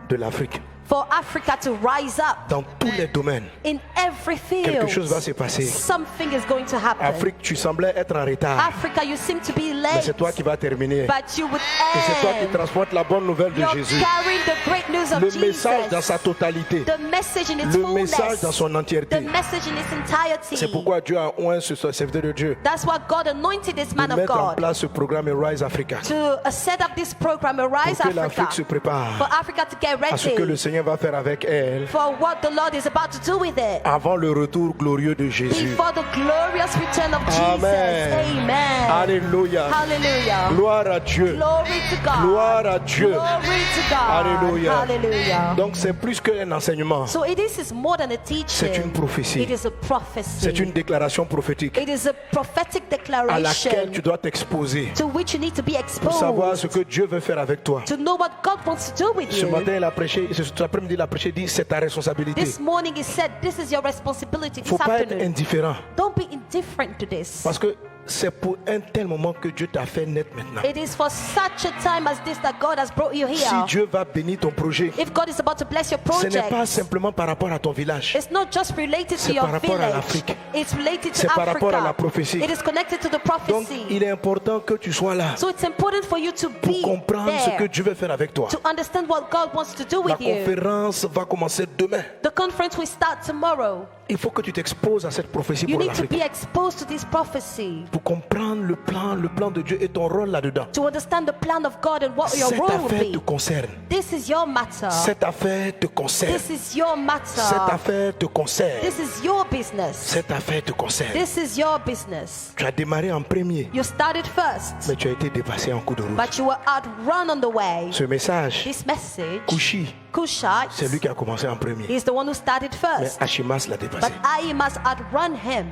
de l'Afrique for Africa to rise up dans tous les domaines. in every Quelque chose va field. se passer. Something is going to happen. Afrique, tu semblais être en retard, Africa, you seem to be mais late, c'est toi qui vas terminer. but you would Et c'est toi qui end. transportes la bonne nouvelle de You're Jésus. carrying the great news of Le message dans Jesus. sa totalité. The message in its Le message dans fullness. son The entièreté. message in its entirety. C'est pourquoi Dieu a oint ce serviteur de Dieu That's why God anointed this de man of mettre en God place ce programme Rise Africa to set up this program, pour Arise que l'Afrique se Africa, for prépare Africa to get à ce que le ready Seigneur va faire avec elle for what the Lord is about to do with it. avant le retour glorieux de Jésus. Before the glorious return of Jesus. Amen. Amen. Alléluia. Hallelujah. Gloire à Dieu. Glory to God. Gloire à Dieu. Glory to God. Alléluia. Hallelujah. Donc c'est plus qu'un enseignement. So it is more than a teaching. C'est une prophétie. It is a prophecy. C'est une déclaration prophétique It is a prophetic à laquelle declaration tu dois t'exposer to which you need to be pour savoir ce exposed. que Dieu veut faire avec toi. To know what God wants to do with Ce you. matin, il a prêché, cet après-midi, il a prêché, dit c'est ta responsabilité. This morning he said, this is your responsibility Il ne faut this pas être afternoon. indifférent Don't be indifferent to this. parce que c'est pour un tel moment que Dieu t'a fait naître maintenant. It is for such a time as this that God has brought you Si here. Dieu va bénir ton projet, If God is about to bless your ce n'est pas project, simplement par rapport à ton village. it's not just related to C'est your par rapport à village. l'Afrique. It's related C'est to par rapport à la Africa. prophétie. It is connected to the Donc, prophecy. il est important que tu sois là So it's important for you to pour be comprendre ce que there, Dieu veut faire avec toi. to understand what God wants to do La with you. conférence va commencer demain. The conference will start tomorrow. Il faut que tu t'exposes à cette prophétie You pour need to be l'Afrique. exposed to this prophecy, Pour comprendre le plan de Dieu et ton rôle là-dedans. to understand the plan of God and what your Cette role will affaire te be. concerne. This is your matter. Cette affaire te concerne. This is your Cette matter. affaire te concerne. This is your business. Cette affaire te concerne. This is your business. Tu as démarré en premier, You started first, mais tu as été dépassé en cours de route. but you were outrun on the way. Ce message, This message, Kushi, Kushite, c'est lui qui a commencé en premier. is the one who started Mais first, Achimas l'a dépassé. but I must outrun him.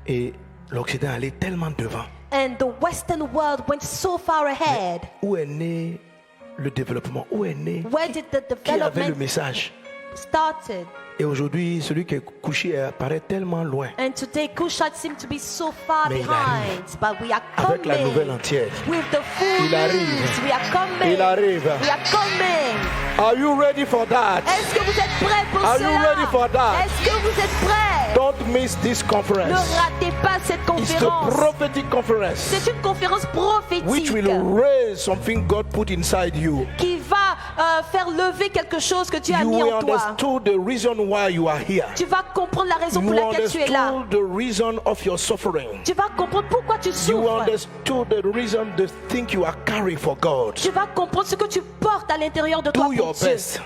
Et l'Occident allait tellement devant. And the Western world went so far ahead. Où est né le développement? Où est né? Where did the Qui avait le development message? started? Et aujourd'hui, celui qui est couché apparaît tellement loin. And today Kushite seems to be so far Mais il behind, but we are Avec la nouvelle coming entière. with the full Il arrive. news. We are coming. Il arrive. We are coming. Are you ready for that? Est-ce que vous êtes prêts pour Are you cela? ready for that? Est-ce que vous êtes prêts? Don't miss this Ne conference. ratez pas cette It's the conférence. prophetic conference C'est une conférence which prophétique will raise something God put inside you. qui va faire lever quelque chose que Dieu a You mis will en toi. understood the reason why you are here. Tu vas comprendre la raison You pour laquelle tu es là. understood the reason of your suffering. Tu vas comprendre pourquoi tu You souffres. understood the reason the thing you are carrying for God. Tu vas comprendre ce que tu portes à l'intérieur de toi Do your pour Dieu. best.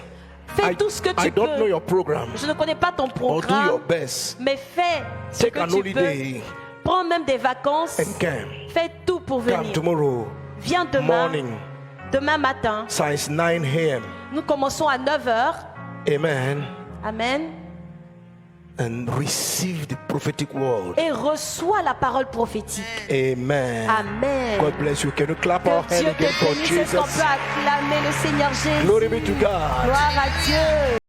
Fais tout ce que tu I don't know peux. your program, Je ne connais pas ton but do your programme, best. mais fais ce Take que an tu holiday peux. Prends même des vacances. and come. Fais tout pour Come venir. tomorrow Viens demain, morning, demain matin. since 9 a.m. Nous commençons à 9h. Amen. Amen. And receive the prophetic word. Et reçois la parole prophétique. Amen. Amen. God bless you. Can you clap our Que hand Dieu again te for bénisse. Est-ce qu'on Jesus? peut acclamer le Seigneur Jésus? Glory be to God. Gloire à Dieu.